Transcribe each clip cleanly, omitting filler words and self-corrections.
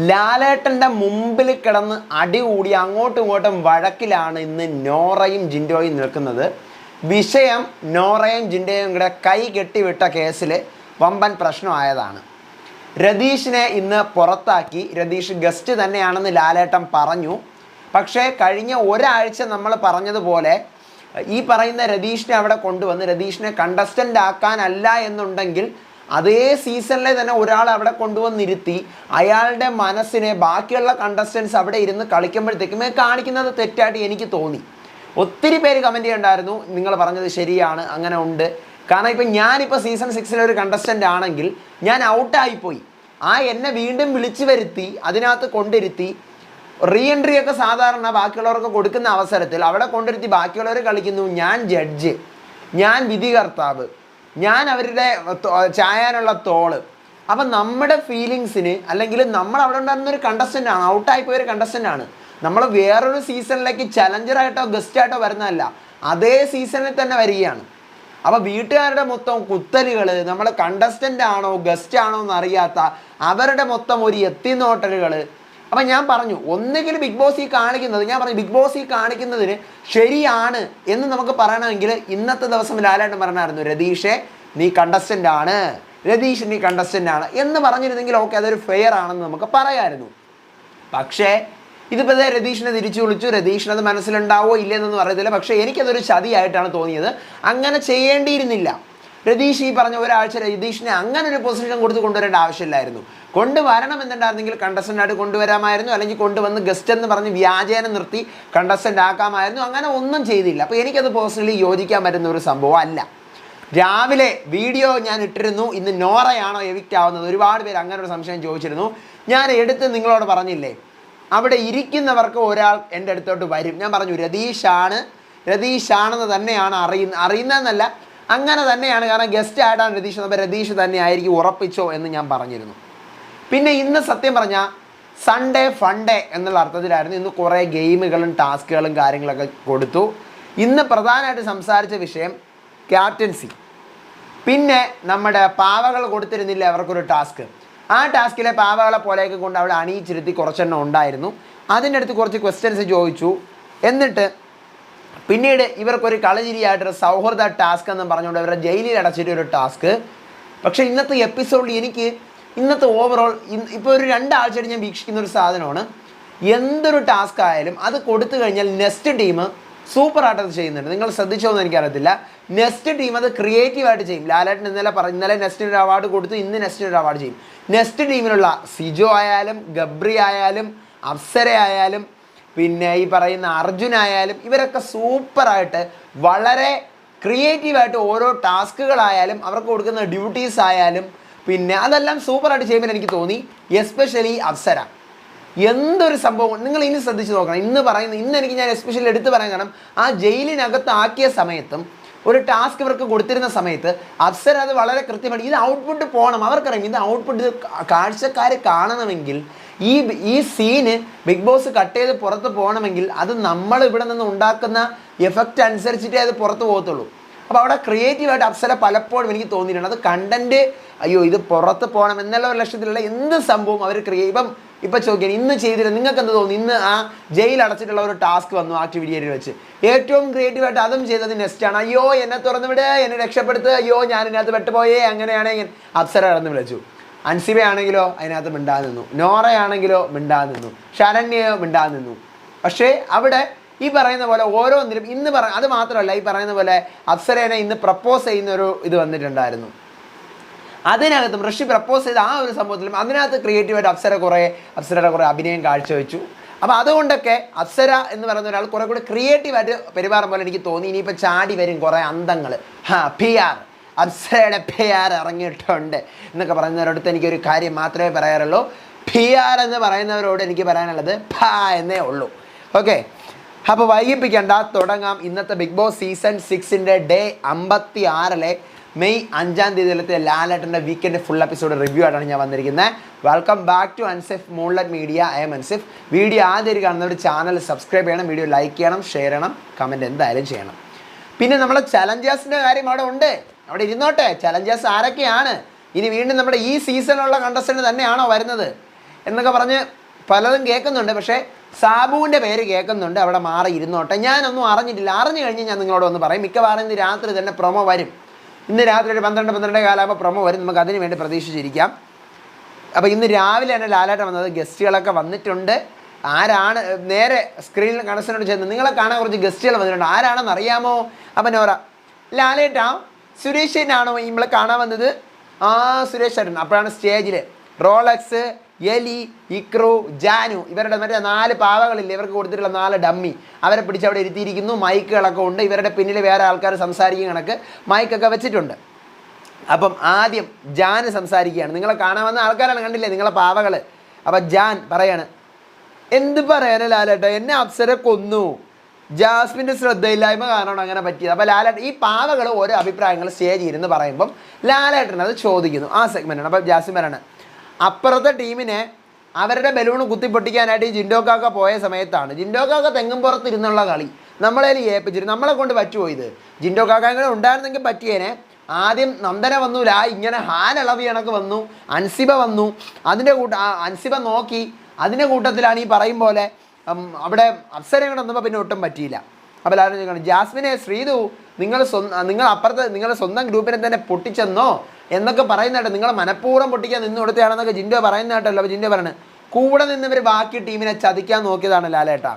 ലാലേട്ടൻ്റെ മുമ്പിൽ കിടന്ന് അടികൂടി അങ്ങോട്ടും ഇങ്ങോട്ടും വഴക്കിലാണ് ഇന്ന് നോറയും ജിൻഡോയും നിൽക്കുന്നത്. വിഷയം നോറയും ജിൻഡോയും കൂടെ കൈ കെട്ടിവിട്ട കേസിൽ വമ്പൻ പ്രശ്നമായതാണ്. രതീഷിനെ ഇന്ന് പുറത്താക്കി. രതീഷ് ഗസ്റ്റ് തന്നെയാണെന്ന് ലാലേട്ടൻ പറഞ്ഞു. പക്ഷേ കഴിഞ്ഞ ഒരാഴ്ച നമ്മൾ പറഞ്ഞതുപോലെ ഈ പറയുന്ന രതീഷിനെ അവിടെ കൊണ്ടുവന്ന് രതീഷിനെ കണ്ടസ്റ്റൻ്റ് ആക്കാനല്ല എന്നുണ്ടെങ്കിൽ അതേ സീസണിലെ തന്നെ ഒരാൾ അവിടെ കൊണ്ടുവന്നിരുത്തി അയാളുടെ മനസ്സിനെ ബാക്കിയുള്ള കണ്ടസ്റ്റൻസ് അവിടെ ഇരുന്ന് കളിക്കുമ്പോഴത്തേക്കും കാണിക്കുന്നത് തെറ്റായിട്ട് എനിക്ക് തോന്നി. ഒത്തിരി പേര് കമൻറ്റ് ചെയ്യണ്ടായിരുന്നു, നിങ്ങൾ പറഞ്ഞത് ശരിയാണ്, അങ്ങനെ ഉണ്ട്. കാരണം ഇപ്പം ഞാനിപ്പോൾ സീസൺ 6 ഒരു കണ്ടസ്റ്റൻ്റ് ആണെങ്കിൽ ഞാൻ ഔട്ടായിപ്പോയി. എന്നെ വീണ്ടും വിളിച്ചു വരുത്തി അതിനകത്ത് കൊണ്ടിരുത്തി റീ എൻട്രി ഒക്കെ സാധാരണ ബാക്കിയുള്ളവർക്ക് കൊടുക്കുന്ന അവസരത്തിൽ അവിടെ കൊണ്ടിരുത്തി ബാക്കിയുള്ളവർ കളിക്കുന്നു. ഞാൻ ജഡ്ജ്, ഞാൻ വിധികർത്താവ്, ഞാൻ അവരുടെ ചായാനുള്ള തോള്. അപ്പം നമ്മുടെ ഫീലിങ്സിന് അല്ലെങ്കിൽ നമ്മൾ അവിടെ ഉണ്ടായിരുന്നൊരു കണ്ടസ്റ്റൻ്റ് ആണ്, ഔട്ടായിപ്പോയൊരു കണ്ടസ്റ്റൻ്റ് ആണ്. നമ്മൾ വേറൊരു സീസണിലേക്ക് ചലഞ്ചറായിട്ടോ ഗസ്റ്റായിട്ടോ വരുന്നതല്ല, അതേ സീസണിൽ തന്നെ വരികയാണ്. അപ്പോൾ വീട്ടുകാരുടെ മൊത്തം കുത്തലുകൾ, നമ്മൾ കണ്ടസ്റ്റൻ്റ് ആണോ ഗസ്റ്റ് ആണോ എന്നറിയാത്ത അവരുടെ മൊത്തം ഒരു എത്തിനോട്ടലുകൾ. അപ്പം ഞാൻ പറഞ്ഞു, ഒന്നുകിൽ ബിഗ് ബോസ് ഈ കാണിക്കുന്നത്, ഞാൻ പറഞ്ഞു ബിഗ് ബോസ് ഈ കാണിക്കുന്നതിന് ശരിയാണ് എന്ന് നമുക്ക് പറയണമെങ്കിൽ ഇന്നത്തെ ദിവസം ലാലേട്ടൻ പറഞ്ഞായിരുന്നു, രതീഷേ നീ കണ്ടസ്റ്റൻ്റ് ആണ്, രതീഷ് നീ കണ്ടസ്റ്റൻ്റ് ആണ് എന്ന് പറഞ്ഞിരുന്നെങ്കിൽ ഓക്കെ, അതൊരു ഫെയർ ആണെന്ന് നമുക്ക് പറയാമായിരുന്നു. പക്ഷേ ഇതിപ്പോൾ രതീഷിനെ തിരിച്ചു വിളിച്ചു. രതീഷിനത് മനസ്സിലുണ്ടാവോ ഇല്ലെന്നൊന്നും അറിയത്തില്ല. പക്ഷേ എനിക്കതൊരു ചതിയായിട്ടാണ് തോന്നിയത്. അങ്ങനെ ചെയ്യേണ്ടിയിരുന്നില്ല. രതീഷ് ഈ പറഞ്ഞ ഒരാഴ്ച രതീഷിനെ അങ്ങനെ ഒരു പൊസിഷൻ കൊടുത്ത് കൊണ്ടുവരേണ്ട ആവശ്യമില്ലായിരുന്നു. കൊണ്ടുവരണം എന്നുണ്ടായിരുന്നെങ്കിൽ കണ്ടസ്റ്റൻ്റായിട്ട് കൊണ്ടുവരാമായിരുന്നു, അല്ലെങ്കിൽ കൊണ്ടുവന്ന് ഗസ്റ്റ് എന്ന് പറഞ്ഞ് വ്യാജേന നിർത്തി കണ്ടസ്റ്റൻ്റ് ആക്കാമായിരുന്നു. അങ്ങനെ ഒന്നും ചെയ്തില്ല. അപ്പോൾ എനിക്കത് പേഴ്സണലി യോജിക്കാൻ പറ്റുന്ന ഒരു സംഭവം അല്ല. രാവിലെ വീഡിയോ ഞാൻ ഇട്ടിരുന്നു, ഇന്ന് നോറയാണോ എവിക്റ്റ് ആവുന്നത്, ഒരുപാട് പേര് അങ്ങനെ ഒരു സംശയം ചോദിച്ചിരുന്നു. ഞാൻ എടുത്ത് നിങ്ങളോട് പറഞ്ഞില്ലേ, അവിടെ ഇരിക്കുന്നവർക്ക് ഒരാൾ എൻ്റെ അടുത്തോട്ട് വരും. ഞാൻ പറഞ്ഞു രതീഷാണെന്ന് തന്നെയാണ് അറിയുന്നതെന്നല്ല, അങ്ങനെ തന്നെയാണ്. കാരണം ഗസ്റ്റ് ആയിട്ടാണ് രതീഷ്, അപ്പോൾ രതീഷ് തന്നെ ആയിരിക്കും, ഉറപ്പിച്ചോ എന്ന് ഞാൻ പറഞ്ഞിരുന്നു. പിന്നെ ഇന്ന് സത്യം പറഞ്ഞാൽ സൺഡേ ഫൺഡേ എന്നുള്ള അർത്ഥത്തിലായിരുന്നു. ഇന്ന് കുറേ ഗെയിമുകളും ടാസ്കുകളും കാര്യങ്ങളൊക്കെ കൊടുത്തു. ഇന്ന് പ്രധാനമായിട്ട് സംസാരിച്ച വിഷയം ക്യാപ്റ്റൻസി. പിന്നെ നമ്മുടെ പാവകൾ കൊടുത്തിരുന്നില്ല അവർക്കൊരു ടാസ്ക്. ആ ടാസ്കിലെ പാവകളെ പോലെയൊക്കെ കൊണ്ട് അവിടെ അണിയിച്ചിരുത്തി കുറച്ചെണ്ണം ഉണ്ടായിരുന്നു. അതിൻ്റെ അടുത്ത് കുറച്ച് ക്വസ്റ്റ്യൻസ് ചോദിച്ചു. എന്നിട്ട് പിന്നീട് ഇവർക്കൊരു കളചിരിയായിട്ടൊരു സൗഹൃദ ടാസ്ക് എന്ന് പറഞ്ഞുകൊണ്ട് അവരുടെ ജയിലിൽ അടച്ചിട്ടൊരു ടാസ്ക്. പക്ഷേ ഇന്നത്തെ എപ്പിസോഡിൽ എനിക്ക് ഇന്നത്തെ ഓവറോൾ ഇപ്പോൾ ഒരു 2 ആഴ്ചയായിട്ട് ഞാൻ വീക്ഷിക്കുന്ന ഒരു സാധനമാണ്, എന്തൊരു ടാസ്ക് ആയാലും അത് കൊടുത്തു കഴിഞ്ഞാൽ നെക്സ്റ്റ് ടീം സൂപ്പറായിട്ട് അത് ചെയ്യുന്നുണ്ട്. നിങ്ങൾ ശ്രദ്ധിച്ചോ എന്ന് എനിക്കറിയത്തില്ല. നെക്സ്റ്റ് ടീം അത് ക്രിയേറ്റീവായിട്ട് ചെയ്യും. ലാലേട്ടൻ ഇന്നലെ നെക്സ്റ്റിന് ഒരു അവാർഡ് കൊടുത്തു, ഇന്ന് നെക്സ്റ്റിന് ഒരു അവാർഡ് ചെയ്യും. നെക്സ്റ്റ് ടീമിലുള്ള സിജോ ആയാലും ഗബ്രി ആയാലും അപ്സര ആയാലും പിന്നെ ഈ പറയുന്ന അർജുൻ ആയാലും ഇവരൊക്കെ സൂപ്പറായിട്ട് വളരെ ക്രിയേറ്റീവായിട്ട് ഓരോ ടാസ്കുകളായാലും അവർക്ക് കൊടുക്കുന്ന ഡ്യൂട്ടീസ് ആയാലും പിന്നെ അതെല്ലാം സൂപ്പറായിട്ട് ചെയ്യുമ്പോൾ എനിക്ക് തോന്നി. എസ്പെഷ്യലി അപ്സര എന്തൊരു സംഭവം നിങ്ങൾ ഇനി ശ്രദ്ധിച്ച് നോക്കണം. ഇന്ന് എനിക്ക് ഞാൻ എസ്പെഷ്യലി എടുത്ത് പറയാൻ കാരണം ആ ജയിലിനകത്ത് ആക്കിയ സമയത്തും ഒരു ടാസ്ക് ഇവർക്ക് കൊടുത്തിരുന്ന സമയത്ത് അപ്സര അത് വളരെ കൃത്യമായിട്ട് ഇത് ഔട്ട്പുട്ട് പോകണം. അവർക്കറിയാം ഇത് ഔട്ട്പുട്ട് കാഴ്ചക്കാർ കാണണമെങ്കിൽ ഈ സീന് ബിഗ് ബോസ് കട്ട് ചെയ്ത് പുറത്ത് പോകണമെങ്കിൽ അത് നമ്മൾ ഇവിടെ നിന്ന് ഉണ്ടാക്കുന്ന എഫക്റ്റ് അനുസരിച്ചിട്ടേ അത് പുറത്ത് പോകത്തുള്ളൂ. അപ്പോൾ അവിടെ ക്രിയേറ്റീവായിട്ട് അപ്സര പലപ്പോഴും എനിക്ക് തോന്നിയിട്ടുണ്ട്. അത് കണ്ടൻറ്റ് ഇത് പുറത്ത് പോകണം എന്നുള്ള ഒരു ലക്ഷ്യത്തിലുള്ള എന്ത് സംഭവം അവർ ഇപ്പം ചോദിക്കാൻ ഇന്ന് ചെയ്തിട്ട് നിങ്ങൾക്ക് എന്ത് തോന്നി? ഇന്ന് ആ ജയിൽ അടച്ചിട്ടുള്ള ഒരു ടാസ്ക് വന്നു ആക്ടിവിറ്റി ഏരിയയിൽ വെച്ച്. ഏറ്റവും ക്രിയേറ്റീവായിട്ട് അതും ചെയ്തത് നെക്സ്റ്റാണ്. അയ്യോ എന്നെ തുറന്നു വിട്, എന്നെ രക്ഷപ്പെടുത്തുക, അയ്യോ ഞാൻ ഇതിനകത്ത് പെട്ടുപോയേ, അങ്ങനെയാണെങ്കിൽ അപ്സര കടന്ന് വിളിച്ചു. അൻസിബ ആണെങ്കിലോ അതിനകത്ത് മിണ്ടാതെ നിന്നു, നോറയാണെങ്കിലോ മിണ്ടാതെ നിന്നു, ശരണ്യയോ മിണ്ടാതെ നിന്നു. പക്ഷേ അവിടെ ഈ പറയുന്ന പോലെ ഓരോന്നിലും അത് മാത്രമല്ല, ഈ പറയുന്ന പോലെ അപ്സരേനെ ഇന്ന് പ്രപ്പോസ് ചെയ്യുന്നൊരു ഇത് വന്നിട്ടുണ്ടായിരുന്നു. അതിനകത്തും ഋഷി പ്രപ്പോസ് ചെയ്ത ആ ഒരു സംഭവത്തിലും അതിനകത്ത് ക്രിയേറ്റീവായിട്ട് അപ്സരയുടെ കുറേ അഭിനയം കാഴ്ചവെച്ചു. അപ്പോൾ അതുകൊണ്ടൊക്കെ അപ്സര എന്ന് പറയുന്ന ഒരാൾ കുറേ കൂടെ ക്രിയേറ്റീവായിട്ട് പെരുമാറും പോലെ എനിക്ക് തോന്നി. ഇനിയിപ്പോൾ ചാടി വരും കുറേ അന്തങ്ങൾ. PR അപ്സരയുടെ PR ഇറങ്ങിയിട്ടുണ്ട് എന്നൊക്കെ പറയുന്നവരോടത്ത് എനിക്കൊരു കാര്യം മാത്രമേ പറയാറുള്ളൂ. PR എന്ന് പറയുന്നവരോട് എനിക്ക് പറയാനുള്ളത് എന്നേ ഉള്ളൂ. ഓക്കെ, അപ്പോൾ വൈകിപ്പിക്കേണ്ട, തുടങ്ങാം. ഇന്നത്തെ Bigg Boss season 6 day 56 May 5 തീയതിയിലത്തെ ലാലേട്ടൻ്റെ വീക്കെൻഡ് ഫുൾ എപ്പിസോഡ് റിവ്യൂ ആയിട്ടാണ് ഞാൻ വന്നിരിക്കുന്നത്. Welcome back to Ansif moonlight media. I'm Ansif. Video ആദ്യം കാണുന്നവർ ചാനൽ സബ്സ്ക്രൈബ് ചെയ്യണം, വീഡിയോ ലൈക്ക് ചെയ്യണം, ഷെയർ ചെയ്യണം, കമൻറ്റ് എന്തായാലും ചെയ്യണം. പിന്നെ നമ്മളെ ചലഞ്ചേഴ്സിൻ്റെ കാര്യം അവിടെ ഉണ്ട്, അവിടെ ഇരുന്നോട്ടെ. ചലഞ്ചേഴ്സ് ആരൊക്കെയാണ്? ഇനി വീണ്ടും നമ്മുടെ ഈ സീസണിലുള്ള കണ്ടസ്റ്റൻ്റ് തന്നെയാണോ വരുന്നത് എന്നൊക്കെ പറഞ്ഞ് പലതും കേൾക്കുന്നുണ്ട്. പക്ഷേ സാബുവിൻ്റെ പേര് കേൾക്കുന്നുണ്ട്. അവിടെ മാറി ഇരുന്നോട്ടെ. ഞാനൊന്നും അറിഞ്ഞിട്ടില്ല. അറിഞ്ഞു കഴിഞ്ഞ് ഞാൻ നിങ്ങളോട് ഒന്ന് പറയും. മിക്കവാറും ഇന്ന് രാത്രി തന്നെ പ്രൊമോ വരും. ഇന്ന് രാത്രി ഒരു 12 കാലമാകുമ്പോൾ പ്രൊമോ വരും. നമുക്ക് അതിന് വേണ്ടി പ്രതീക്ഷിച്ചിരിക്കാം. അപ്പോൾ ഇന്ന് രാവിലെ തന്നെ ലാലേട്ടൻ വന്നത്. ഗസ്റ്റുകളൊക്കെ വന്നിട്ടുണ്ട്. ആരാണ് നേരെ സ്ക്രീനിൽ കണക്ഷനോട് ചെയ്യുന്നത്? നിങ്ങളെ കാണാൻ കുറച്ച് ഗസ്റ്റുകൾ വന്നിട്ടുണ്ട്. ആരാണെന്ന് അറിയാമോ? അപ്പം നോറ, ലാലേട്ടാ സുരേഷ് ചേട്ടനാണോ നമ്മളെ കാണാൻ വന്നത്? ആ സുരേഷ് ചേട്ടൻ. അപ്പോഴാണ് സ്റ്റേജിൽ റോളക്സ്, എലി, ഇക്രു, ജാനു ഇവരുടെ മറ്റേ 4 പാവകളില്ലേ, ഇവർക്ക് കൊടുത്തിട്ടുള്ള 4 ഡമ്മി, അവരെ പിടിച്ച് അവിടെ ഇരുത്തിയിരിക്കുന്നു. മൈക്കുകളൊക്കെ ഉണ്ട്. ഇവരുടെ പിന്നിൽ വേറെ ആൾക്കാർ സംസാരിക്കുന്ന കണക്ക് മൈക്കൊക്കെ വെച്ചിട്ടുണ്ട്. അപ്പം ആദ്യം ജാൻ സംസാരിക്കുകയാണ്. നിങ്ങളെ കാണാൻ വന്ന ആൾക്കാരാണ്, കണ്ടില്ലേ നിങ്ങളെ പാവകൾ. അപ്പം ജാൻ പറയാണ്, എന്ത് പറയാനാ ലാലേട്ട, എന്നെ അപ്സര കൊന്നു, ജാസ്മിൻ്റെ ശ്രദ്ധയില്ലായ്മ കാരണമാണ് അങ്ങനെ പറ്റിയത്. അപ്പോൾ ലാലേട്ടൻ ഈ പാവകൾ ഓരോ അഭിപ്രായങ്ങൾ സ്റ്റേജിൽ ഇരുന്ന് പറയുമ്പം ലാലേട്ടൻ അത് ചോദിക്കുന്നു. ആ സെഗ്മെൻറ്റാണ്. അപ്പോൾ ജാസ്മിൻ പറയാണ്, അപ്പുറത്തെ ടീമിനെ അവരുടെ ബലൂൺ കുത്തിപ്പൊട്ടിക്കാനായിട്ട് ഈ ജിൻഡോക്കാക്ക പോയ സമയത്താണ് ജിൻഡോക്കാക്ക തെങ്ങും പുറത്തിരുന്നുള്ള കളി നമ്മളെ ഏൽപ്പിച്ചിരുന്നു. നമ്മളെ കൊണ്ട് പറ്റുമോ ഇത്? ജിൻഡോക്കാക്ക ഇങ്ങനെ ഉണ്ടായിരുന്നെങ്കിൽ പറ്റിയേനെ. ആദ്യം നന്ദന വന്നു, ഇങ്ങനെ ഹാലളവി കണക്ക് വന്നു, അൻസിബ വന്നു. അതിൻ്റെ അൻസിബ നോക്കി. അതിൻ്റെ കൂട്ടത്തിലാണ് ഈ പറയും പോലെ അവിടെ അപ്സര കൂടെ വന്നപ്പോൾ പിന്നെ ഒട്ടും പറ്റിയില്ല. അപ്പോൾ എല്ലാവരും ചോദിക്കണം, ജാസ്മിനെ, ശ്രീതു, നിങ്ങൾ അപ്പുറത്തെ നിങ്ങളുടെ സ്വന്തം ഗ്രൂപ്പിനെ തന്നെ പൊട്ടിച്ചെന്നോ എന്നൊക്കെ പറയുന്നതായിട്ട്, നിങ്ങൾ മനഃപൂർവ്വം പൊട്ടിക്കാൻ നിന്ന് കൊടുത്തതാണെന്നൊക്കെ ജിൻഡോ പറയുന്നതായിട്ടല്ലോ. അപ്പോൾ ജിൻഡോ പറയണേ, കൂടെ നിന്നവർ ബാക്കി ടീമിനെ ചതിക്കാൻ നോക്കിയതാണ് ലാലേട്ടാ.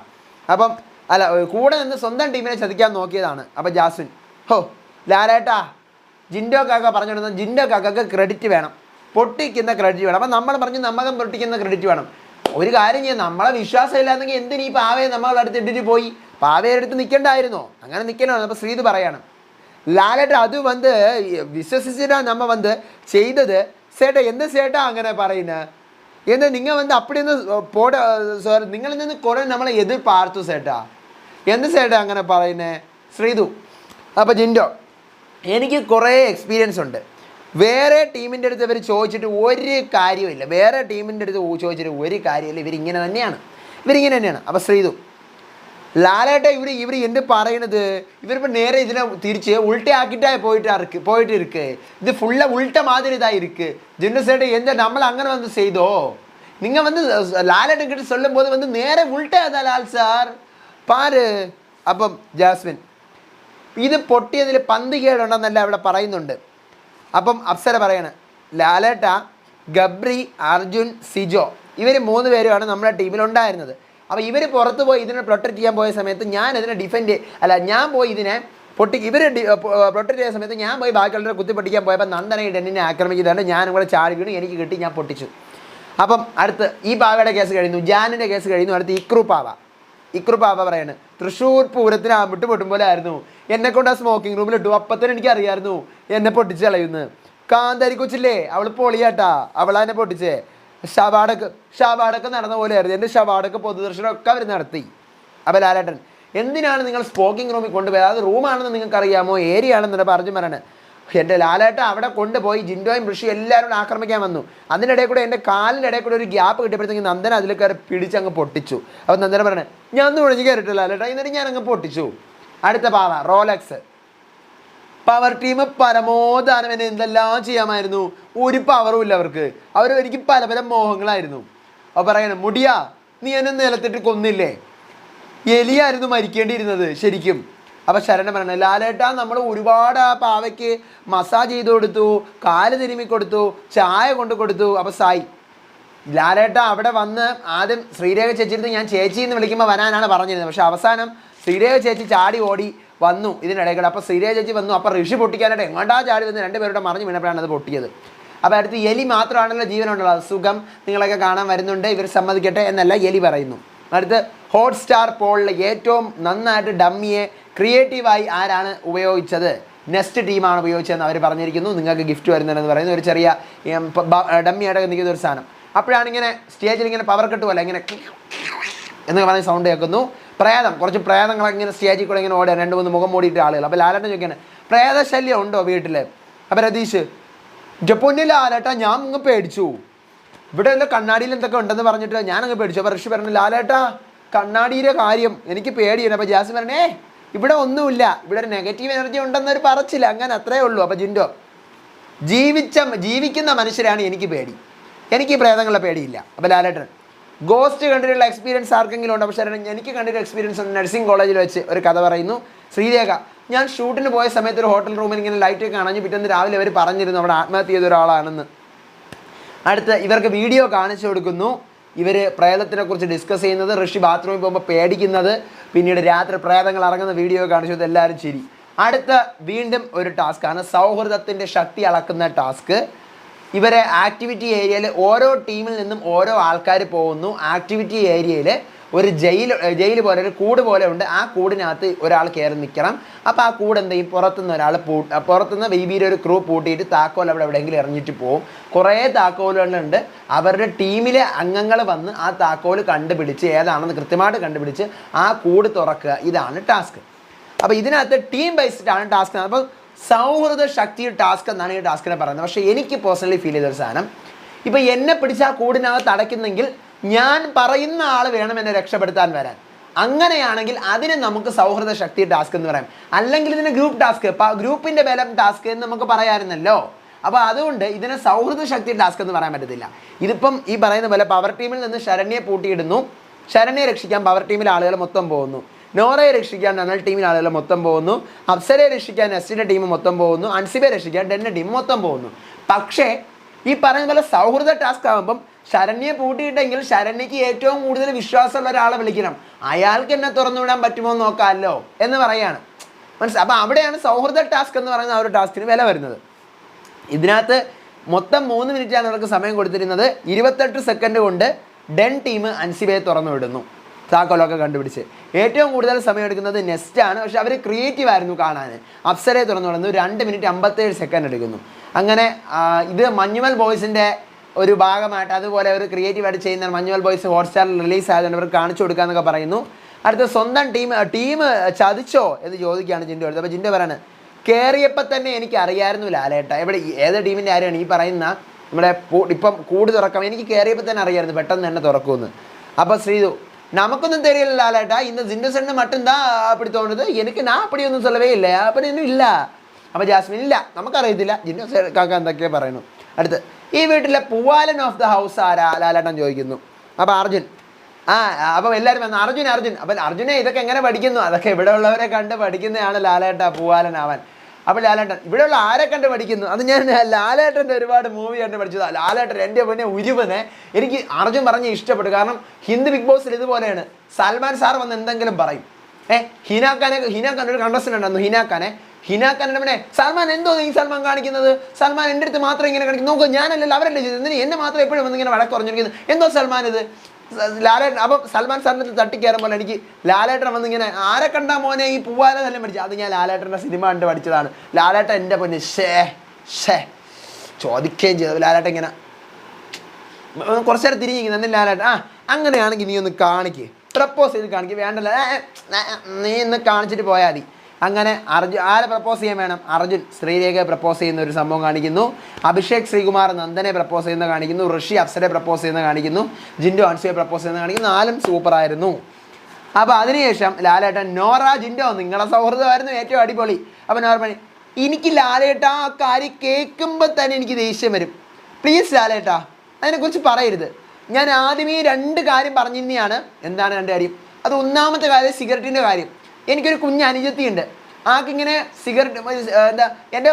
അപ്പം അല്ല, കൂടെ നിന്ന് സ്വന്തം ടീമിനെ ചതിക്കാൻ നോക്കിയതാണ്. അപ്പോൾ ജാസ്മിൻ, ഹോ ലാലേട്ടാ, ജിൻഡോ കാക്ക പറഞ്ഞുകൊടുക്കുന്ന ജിൻഡോ കാക്കക്ക് ക്രെഡിറ്റ് വേണം, പൊട്ടിക്കുന്ന ക്രെഡിറ്റ് വേണം. അപ്പം നമ്മൾ പറഞ്ഞ് നമ്മകം പൊട്ടിക്കുന്ന ക്രെഡിറ്റ് വേണം. ഒരു കാര്യം ചെയ്യാം, നമ്മളെ വിശ്വാസം ഇല്ലാന്നെങ്കിൽ എന്തിനീ പാവയെ നമ്മളെ അടുത്ത് ഇട്ടിട്ട് പോയി? പാവയെ അടുത്ത് നിൽക്കണ്ടായിരുന്നോ? അങ്ങനെ നിൽക്കണോ? അപ്പോൾ ശ്രീത് പറയാണ്, ലാലേട്ട അത് വിശ്വസിച്ചിട്ടാ നമ്മ ചെയ്തത് ചേട്ടാ. എന്ത് ചേട്ടാ അങ്ങനെ പറയുന്നത്? എന്താ നിങ്ങൾ അപ്പടിയൊന്ന് നിങ്ങളിൽ നിന്ന് കുറേ നമ്മളെ എതിർപ്പാർത്തു ചേട്ടാ. എന്ത് ചേട്ടാ അങ്ങനെ പറയുന്നേ? ശ്രീതു. അപ്പോൾ ജിൻഡോ, എനിക്ക് കുറേ എക്സ്പീരിയൻസ് ഉണ്ട്. വേറെ ടീമിൻ്റെ അടുത്ത് ഇവർ ചോദിച്ചിട്ട് ഒരു കാര്യമില്ല. വേറെ ടീമിൻ്റെ അടുത്ത് ചോദിച്ചിട്ട് ഒരു കാര്യമില്ല. ഇവരിങ്ങനെ തന്നെയാണ്. അപ്പോൾ ശ്രീതു, ലാലേട്ട ഇവർ എന്ത് പറയണത്? ഇവരിപ്പോൾ നേരെ ഇതിനെ തിരിച്ച് ഉൾട്ടയാക്കിയിട്ടായി പോയിട്ട് ഇരിക്ക്. ഇത് ഫുള്ള ഉൾട്ട മാതിരി ഇതായിருக்கு. ജിൻഡോ സേട്ട് എന്താ നമ്മൾ അങ്ങനെ ചെയ്തോ? നിങ്ങൾ ലാലേട്ടൻ കിட்ட சொல்லும் போது നേരെ ഉൾട്ടയാതാ ലാൽ സാർ പാര്. അപ്പം ജാസ്മിൻ, ഇത് പൊട്ടിയതിൽ പന്ത് കേടുണ്ടെന്നല്ല ഇവിടെ പറയുന്നുണ്ട്. അപ്പം അപ്സര പറയാണ്, ലാലേട്ട, ഗബ്രി, അർജുൻ, സിജോ ഇവർ 3 പേരുമാണ് നമ്മുടെ ടീമിലുണ്ടായിരുന്നത്. അപ്പോൾ ഇവർ പുറത്ത് പോയി ഇതിനെ പ്രൊട്ടക്റ്റ് ചെയ്യാൻ പോയ സമയത്ത് ഞാൻ ഇതിനെ ഞാൻ പോയി ഇതിനെ ഇവർ പ്രൊട്ടക്റ്റ് ചെയ്യുന്ന സമയത്ത് ഞാൻ പോയി ബാക്കിയുള്ളവരെ കുത്തി പൊട്ടിക്കാൻ പോയപ്പോൾ നന്ദന ഡെന്നിനെ ആക്രമിക്കുന്നുണ്ട്. ഞാനും കൂടെ ചാടി വീണു, എനിക്ക് കിട്ടി, ഞാൻ പൊട്ടിച്ചു. അപ്പം അടുത്ത് ഈ പാവയുടെ കേസ് കഴിഞ്ഞു, ജാനിൻ്റെ കേസ് കഴിഞ്ഞു. അടുത്ത് ഇക്രു പാവ പറയാണ്, തൃശ്ശൂർ പൂരത്തിന് വിട്ടുപൊട്ടും പോലെ ആയിരുന്നു. എന്നെക്കൊണ്ട് ആ സ്മോക്കിംഗ് റൂമിലിട്ടു. അപ്പത്തന്നെ എനിക്കറിയായിരുന്നു എന്നെ പൊട്ടിച്ച് കളയുന്നു. കാന്താരി കൊച്ചില്ലേ, അവൾ പൊളിയാട്ടാ, അവളെന്നെ പൊട്ടിച്ചേ. ഷവാടൊക്കെ നടന്ന പോലെ ആയിരുന്നു. എൻ്റെ ഷവാടൊക്കെ പൊതുദർശനമൊക്കെ അവർ നടത്തി. അപ്പോൾ ലാലേട്ടൻ, എന്തിനാണ് നിങ്ങൾ സ്മോക്കിംഗ് റൂമിൽ കൊണ്ടുപോയത്? അത് റൂമാണെന്ന് നിങ്ങൾക്ക് അറിയാമോ, ഏരിയ ആണെന്ന് പറഞ്ഞു പറയണേ. എൻ്റെ ലാലേട്ട അവിടെ കൊണ്ടുപോയി ജിൻഡോയും ഋഷി എല്ലാവരും ആക്രമിക്കാൻ വന്നു. അതിനിടയിൽ കൂടെ എൻ്റെ കാലിൻ്റെ ഇടയിൽ കൂടെ ഒരു ഗ്യാപ്പ് കിട്ടിയപ്പോഴത്തേക്ക് നന്ദന അതിൽ കയറി പിടിച്ചങ്ങ് പൊട്ടിച്ചു. അപ്പോൾ നന്ദന പറയണേ, ഞാൻ ഒന്നും ഒഴിഞ്ഞ് കയറിയിട്ടില്ല ലാലേട്ട, എന്നിട്ട് ഞാനങ്ങ് പൊട്ടിച്ചു. അടുത്ത പാവ റോലക്സ്. പവർ ടീം പരമോദാനം എന്നെ എന്തെല്ലാം ചെയ്യാമായിരുന്നു. ഒരു പവറും ഇല്ല അവർക്ക്. എനിക്ക് പല മോഹങ്ങളായിരുന്നു. അപ്പോൾ പറയണം, മുടിയാ, നീ എന്നെ നിലത്തിട്ട് കൊന്നില്ലേ? എലിയായിരുന്നു മരിക്കേണ്ടിയിരുന്നത് ശരിക്കും. അപ്പോൾ ശരണം പറയണേ, ലാലേട്ടാ, നമ്മൾ ഒരുപാട് ആ പാവയ്ക്ക് മസാജ് ചെയ്ത് കൊടുത്തു, കാല് തിരുമ്മി കൊടുത്തു, ചായ കൊണ്ട് കൊടുത്തു. അപ്പോൾ സായി, ലാലേട്ട അവിടെ വന്ന് ആദ്യം ശ്രീരേഖ ചേച്ചിരുന്ന് ഞാൻ ചേച്ചി എന്ന് വിളിക്കുമ്പോൾ വരാനാണ് പറഞ്ഞിരുന്നത്. പക്ഷേ അവസാനം ശ്രീരേഖ ചേച്ചി ചാടി ഓടി വന്നു ഇതിനിടയിൽ. അപ്പോൾ ശ്രീരേഖ ചേച്ചി വന്നു. അപ്പോൾ ഋഷി പൊട്ടിക്കാനായിട്ട് എങ്ങോട്ടാ ചാടി വന്ന് 2 പേരുടെ മറിഞ്ഞ് വീണപ്പോഴാണ് അത് പൊട്ടിയത്. അപ്പോൾ അടുത്ത് എലി മാത്രമാണല്ലോ ജീവനുണ്ടല്ലോ, സുഖം നിങ്ങളൊക്കെ കാണാൻ വരുന്നുണ്ട്, ഇവർ സമ്മതിക്കട്ടെ എന്നല്ല എലി പറയുന്നു. അടുത്ത് ഹോട്ട്സ്റ്റാർ പോളിൽ ഏറ്റവും നന്നായിട്ട് ഡമ്മിയെ ക്രിയേറ്റീവായി ആരാണ് ഉപയോഗിച്ചത്? നെക്സ്റ്റ് ടീമാണ് ഉപയോഗിച്ചതെന്ന് അവർ പറഞ്ഞിരിക്കുന്നു. നിങ്ങൾക്ക് ഗിഫ്റ്റ് വരുന്നുണ്ടെന്ന് പറയുന്നു. ഒരു ചെറിയ ഡമ്മിയായിട്ട് നിൽക്കുന്ന ഒരു സാധനം. അപ്പോഴാണ് ഇങ്ങനെ സ്റ്റേജിൽ ഇങ്ങനെ പവർ കെട്ടുമല്ല, ഇങ്ങനെ എന്നൊക്കെ പറഞ്ഞ സൗണ്ട് കേൾക്കുന്നു. കുറച്ച് പ്രേതങ്ങളൊക്കെ ഇങ്ങനെ സ്റ്റേജിൽ കൂടെ ഇങ്ങനെ ഓടുക, 2-3 മുഖം മൂടിയിട്ട് ആളുകൾ. അപ്പോൾ ലാലേട്ടൻ ചോദിക്കുകയാണ്, പ്രേതശല്യം ഉണ്ടോ വീട്ടിൽ? അപ്പോൾ രതീഷ്, പൊന്നു ലാലേട്ട, ഞാൻ അങ്ങ് പേടിച്ചു, ഇവിടെ വല്ല കണ്ണാടിയിൽ എന്തൊക്കെ ഉണ്ടെന്ന് പറഞ്ഞിട്ട് ഞാനങ്ങ് പേടിച്ചു. അപ്പോൾ ഋഷി പറഞ്ഞു, ലാലേട്ട, കണ്ണാടിയുടെ കാര്യം എനിക്ക് പേടിയാണ്. അപ്പോൾ ജാസ്മിൻ പറഞ്ഞേ, ഇവിടെ ഒന്നുമില്ല, ഇവിടെ ഒരു നെഗറ്റീവ് എനർജി ഉണ്ടെന്നൊരു പറച്ചില്ല, അങ്ങനെ അത്രേ ഉള്ളൂ. അപ്പോൾ ജിൻഡോ, ജീവിക്കുന്ന മനുഷ്യരാണ് എനിക്ക് പേടി. എനിക്ക് ഈ പ്രേതങ്ങളുടെ പേടിയില്ല. അപ്പോൾ ലാലേട്ടൻ ഗോസ്റ്റ് കണ്ടിട്ടുള്ള എക്സ്പീരിയൻസ് ആർക്കെങ്കിലും ഉണ്ടോ? പക്ഷേ എനിക്ക് കണ്ടിട്ടുള്ള എക്സ്പീരിയൻസ് നഴ്സിംഗ് കോളേജിൽ വെച്ച് ഒരു കഥ പറയുന്നു. ശ്രീരേഖ, ഞാൻ ഷൂട്ടിന് പോയ സമയത്ത് ഒരു ഹോട്ടൽ റൂമിൽ ഇങ്ങനെ ലൈറ്റ് കാണാഞ്ഞു, പിറ്റേന്ന് രാവിലെ അവർ പറഞ്ഞിരുന്നു അവിടെ ആത്മഹത്യ ചെയ്ത ഒരാളാണെന്ന്. അടുത്ത് ഇവർക്ക് വീഡിയോ കാണിച്ചു കൊടുക്കുന്നു, ഇവർ പ്രേതത്തിനെ കുറിച്ച് ഡിസ്കസ് ചെയ്യുന്നത്, ഋഷി ബാത്റൂമിൽ പോകുമ്പോൾ പേടിക്കുന്നത്, പിന്നീട് രാത്രി പ്രേതങ്ങൾ ഇറങ്ങുന്ന വീഡിയോ കാണിച്ചു, എല്ലാവരും ചിരി. അടുത്ത വീണ്ടും ഒരു ടാസ്ക്കാണ് സൗഹൃദത്തിൻ്റെ ശക്തി അളക്കുന്ന ടാസ്ക്. ഇവരെ ആക്ടിവിറ്റി ഏരിയയിൽ ഓരോ ടീമിൽ നിന്നും ഓരോ ആൾക്കാർ പോകുന്നു. ആക്ടിവിറ്റി ഏരിയയിൽ ഒരു ജയിൽ പോലെ ഒരു കൂട് പോലെ ഉണ്ട്. ആ കൂടിനകത്ത് ഒരാൾ കയറി നിൽക്കണം. അപ്പോൾ ആ കൂട് എന്ത് ചെയ്യും? പുറത്തുനിന്ന് ഒരാൾ പുറത്തുനിന്ന് ബീബിയുടെ ഒരു ക്രൂ പൂട്ടിയിട്ട് താക്കോൽ അവിടെ എവിടെയെങ്കിലും എറിഞ്ഞിട്ട് പോകും. കുറേ താക്കോലുകളുണ്ട്. അവരുടെ ടീമിലെ അംഗങ്ങൾ വന്ന് ആ താക്കോൽ കണ്ടുപിടിച്ച് ഏതാണെന്ന് കൃത്യമായിട്ട് കണ്ടുപിടിച്ച് ആ കൂട് തുറക്കുക. ഇതാണ് ടാസ്ക്. അപ്പോൾ ഇതിനകത്ത് ടീം ബേസ്ഡാണ് ടാസ്ക്. അപ്പോൾ സൗഹൃദ ശക്തി ടാസ്ക് എന്നാണ് ഈ ടാസ്കിനെ പറയുന്നത്. പക്ഷേ എനിക്ക് പേഴ്സണലി ഫീൽ ചെയ്തൊരു സാധനം, ഇപ്പോൾ എന്നെ പിടിച്ച് ആ കൂടിനകത്ത് അടയ്ക്കുന്നെങ്കിൽ ഞാൻ പറയുന്ന ആൾ വേണം എന്നെ രക്ഷപ്പെടുത്താൻ വരാൻ. അങ്ങനെയാണെങ്കിൽ അതിന് നമുക്ക് സൗഹൃദ ശക്തി ടാസ്ക് എന്ന് പറയാം. അല്ലെങ്കിൽ ഇതിന് ഗ്രൂപ്പ് ടാസ്ക്, ഗ്രൂപ്പിൻ്റെ ബലം ടാസ്ക് എന്ന് നമുക്ക് പറയാമായിരുന്നല്ലോ. അപ്പോൾ അതുകൊണ്ട് ഇതിനെ സൗഹൃദ ശക്തി ടാസ്ക് എന്ന് പറയാൻ പറ്റത്തില്ല. ഇതിപ്പം ഈ പറയുന്ന പോലെ പവർ ടീമിൽ നിന്ന് ശരണ്യെ പൂട്ടിയിടുന്നു. ശരണ്യെ രക്ഷിക്കാൻ പവർ ടീമിലെ ആളുകൾ മൊത്തം പോകുന്നു. നോറയെ രക്ഷിക്കാൻ നനൽ ടീമിലെ ആളുകൾ മൊത്തം പോകുന്നു. അപ്സരയെ രക്ഷിക്കാൻ എസ്റ്റിൻ്റെ ടീം മൊത്തം പോകുന്നു. അൻസിബയെ രക്ഷിക്കാൻ ഡെൻ്റെ ടീം മൊത്തം പോകുന്നു. പക്ഷേ ഈ പറയുന്ന പോലെ സൗഹൃദ ടാസ്ക് ആകുമ്പം ശരണ്യെ പൂട്ടിയിട്ടെങ്കിൽ ശരണ്യക്ക് ഏറ്റവും കൂടുതൽ വിശ്വാസമുള്ള ഒരാളെ വിളിക്കണം. അയാൾക്ക് എന്നെ തുറന്നുവിടാൻ പറ്റുമോ എന്ന് നോക്കാമല്ലോ എന്ന് പറയാണ്. മനസ്സിലായി? അപ്പോൾ അവിടെയാണ് സൗഹൃദ ടാസ്ക് എന്ന് പറയുന്ന ആ ഒരു ടാസ്കിന് വില വരുന്നത്. ഇതിനകത്ത് മൊത്തം 3 മിനിറ്റാണ് അവർക്ക് സമയം കൊടുത്തിരുന്നത്. 28 സെക്കൻഡ് കൊണ്ട് ഡെൻ ടീം അൻസിബയെ തുറന്നു വിടുന്നു, താക്കോലൊക്കെ കണ്ടുപിടിച്ച്. ഏറ്റവും കൂടുതൽ സമയം എടുക്കുന്നത് നെസ്റ്റാണ്. പക്ഷെ അവർ ക്രിയേറ്റീവ് ആയിരുന്നു കാണാൻ. അപ്സരയെ തുറന്നു വിടുന്നു, 2 മിനിറ്റ് 57 സെക്കൻഡ് എടുക്കുന്നു. അങ്ങനെ ഇത് മഞ്ഞുമൽ ബോയ്സിൻ്റെ ഒരു ഭാഗമായിട്ട് അതുപോലെ ഒരു ക്രിയേറ്റീവായിട്ട് ചെയ്യുന്ന മഞ്ഞുമൽ ബോയ്സ് ഹോട്ട്സ്റ്റാറിൽ റിലീസ് ആയതുകൊണ്ട് അവർ കാണിച്ചു കൊടുക്കാമെന്നൊക്കെ പറയുന്നു. അടുത്ത സ്വന്തം ടീം ചതിച്ചോ എന്ന് ചോദിക്കുകയാണ് ജിൻഡോ എടുത്തത്. അപ്പോൾ ജിൻഡോ പറയാണ്, കയറിയപ്പോൾ തന്നെ എനിക്ക് അറിയാമായിരുന്നു ലാലേട്ട. എവിടെ ഏത് ടീമിൻ്റെ ആരെയാണ് ഈ പറയുന്ന നമ്മുടെ ഇപ്പം കൂട് തുറക്കാം, എനിക്ക് കയറിയപ്പോൾ തന്നെ അറിയാമായിരുന്നു പെട്ടെന്ന് തന്നെ തുറക്കുമെന്ന്. അപ്പോൾ ശ്രീതു, നമുക്കൊന്നും தெரியல லாலேட்டா, இந்த ஜிண்டசன்னு மட்டும்தான் அப்படி தோணுது, எனக்கு நான் அப்படி ஒன்றும் சொல்லவே இல்லை, அப்படி ഒന്നും ഇല്ല. അപ്പോൾ ജാസ്മിൻ, ഇല്ല നമുക്കറിയത്തില്ല, ജിൻഡോ കാക്ക എന്തൊക്കെയോ പറയുന്നു. അടുത്ത് ഈ വീട്ടിലെ പൂവാലൻ ഓഫ് ദ ഹൗസ് ആരാ ലാലേട്ടൻ ചോദിക്കുന്നു. അപ്പോൾ അർജുൻ, അപ്പോൾ എല്ലാവരും വന്നു അർജുൻ. അപ്പം അർജുനെ ഇതൊക്കെ എങ്ങനെ പഠിക്കുന്നു? അതൊക്കെ ഇവിടെ ഉള്ളവരെ കണ്ട് പഠിക്കുന്നതാണ് ലാലേട്ട പൂവാലനാവാൻ. അപ്പോൾ ലാലേട്ടൻ, ഇവിടെയുള്ള ആരെ കണ്ട് പഠിക്കുന്നു? അത് ഞാൻ ലാലേട്ടൻ്റെ ഒരുപാട് മൂവി കണ്ട് പഠിച്ചതാണ്. ലാലേട്ടൻ എൻ്റെ പൊന്നെ ഉരുവനെ എനിക്ക് അർജുൻ പറഞ്ഞ് ഇഷ്ടപ്പെട്ടു. കാരണം ഹിന്ദി ബിഗ് ബോസിൽ ഇതുപോലെയാണ്, സൽമാൻ സാർ വന്ന് എന്തെങ്കിലും പറയും. ഹിനാഖാൻ ഒരു കണ്ടസ്റ്റൻ്റ് ഉണ്ടായിരുന്നു, ഹിനാഖാനെ പിന്നെ സൽമാൻ എന്തോ ഈ സൽമാൻ കാണിക്കുന്നത്, സൽമാൻ എൻ്റെ അടുത്ത് മാത്രം ഇങ്ങനെ കാണിക്കുന്നു, നോക്കൂ ഞാനല്ലല്ലോ അവരല്ലേ ചെയ്തത്, എന്നെ മാത്രം എപ്പോഴും വന്ന് ഇങ്ങനെ വഴക്ക് പറഞ്ഞിരിക്കുന്നത്, എന്തോ സൽമാൻ ഇത് ലാലേട്ടൻ. അപ്പം സൽമാൻ സാറിൻ്റെ അടുത്ത് തട്ടിക്കയറുമ്പോൾ എനിക്ക് ലാലേട്ടൻ വന്ന് ഇങ്ങനെ ആരെ കണ്ടാ മോനെ ഈ പൂവാല തന്നെ പഠിച്ചത്, അത് ഞാൻ ലാലേട്ടൻ്റെ സിനിമ കണ്ട് പഠിച്ചതാണ്. ലാലേട്ടൻ എൻ്റെ പൊന്നെ ചോദിക്കുകയും ചെയ്തു. ലാലേട്ടൻ ഇങ്ങനെ കുറച്ച് നേരം തിരിഞ്ഞിരിക്കുന്നു. എന്നിട്ട് ലാലേട്ടൻ, അങ്ങനെയാണെങ്കിൽ നീ ഒന്ന് കാണിക്ക്, പ്രപ്പോസ് ചെയ്ത് കാണിക്കുക, വേണ്ടല്ല നീ ഒന്ന് കാണിച്ചിട്ട് പോയാൽ മതി. അങ്ങനെ ആരെ പ്രപ്പോസ് ചെയ്യാൻ വേണം? അർജുൻ ശ്രീരേഖയെ പ്രപ്പോസ് ചെയ്യുന്ന ഒരു സംഭവം കാണിക്കുന്നു. അഭിഷേക് ശ്രീകുമാർ നന്ദനെ പ്രപ്പോസ് ചെയ്യുന്ന കാണിക്കുന്നു. ഋഷി അപ്സരയെ പ്രപ്പോസ് ചെയ്യുന്ന കാണിക്കുന്നു. ജിൻഡോ അൻസിയെ പ്രപ്പോസ് ചെയ്യുന്ന കാണിക്കുന്നു. 4 സൂപ്പറായിരുന്നു. അപ്പോൾ അതിനുശേഷം ലാലേട്ടൻ, നോറ ജിൻഡോ നിങ്ങളെ സൗഹൃദമായിരുന്നു ഏറ്റവും അടിപൊളി. അപ്പോൾ നോറ പറഞ്ഞു, എനിക്ക് ലാലേട്ട ആ കാര്യം കേൾക്കുമ്പോൾ തന്നെ എനിക്ക് ദേഷ്യം വരും, പ്ലീസ് ലാലേട്ട അതിനെക്കുറിച്ച് പറയരുത്. ഞാൻ ആദ്യമേ 2 കാര്യം പറഞ്ഞിരുന്നതാണ്. എന്താണ് 2 കാര്യം? അത് ഒന്നാമത്തെ കാര്യം സിഗരറ്റിൻ്റെ കാര്യം. എനിക്കൊരു കുഞ്ഞ് അനുജത്തിയുണ്ട്, ആൾക്കിങ്ങനെ സിഗരറ്റ് എന്താ എൻ്റെ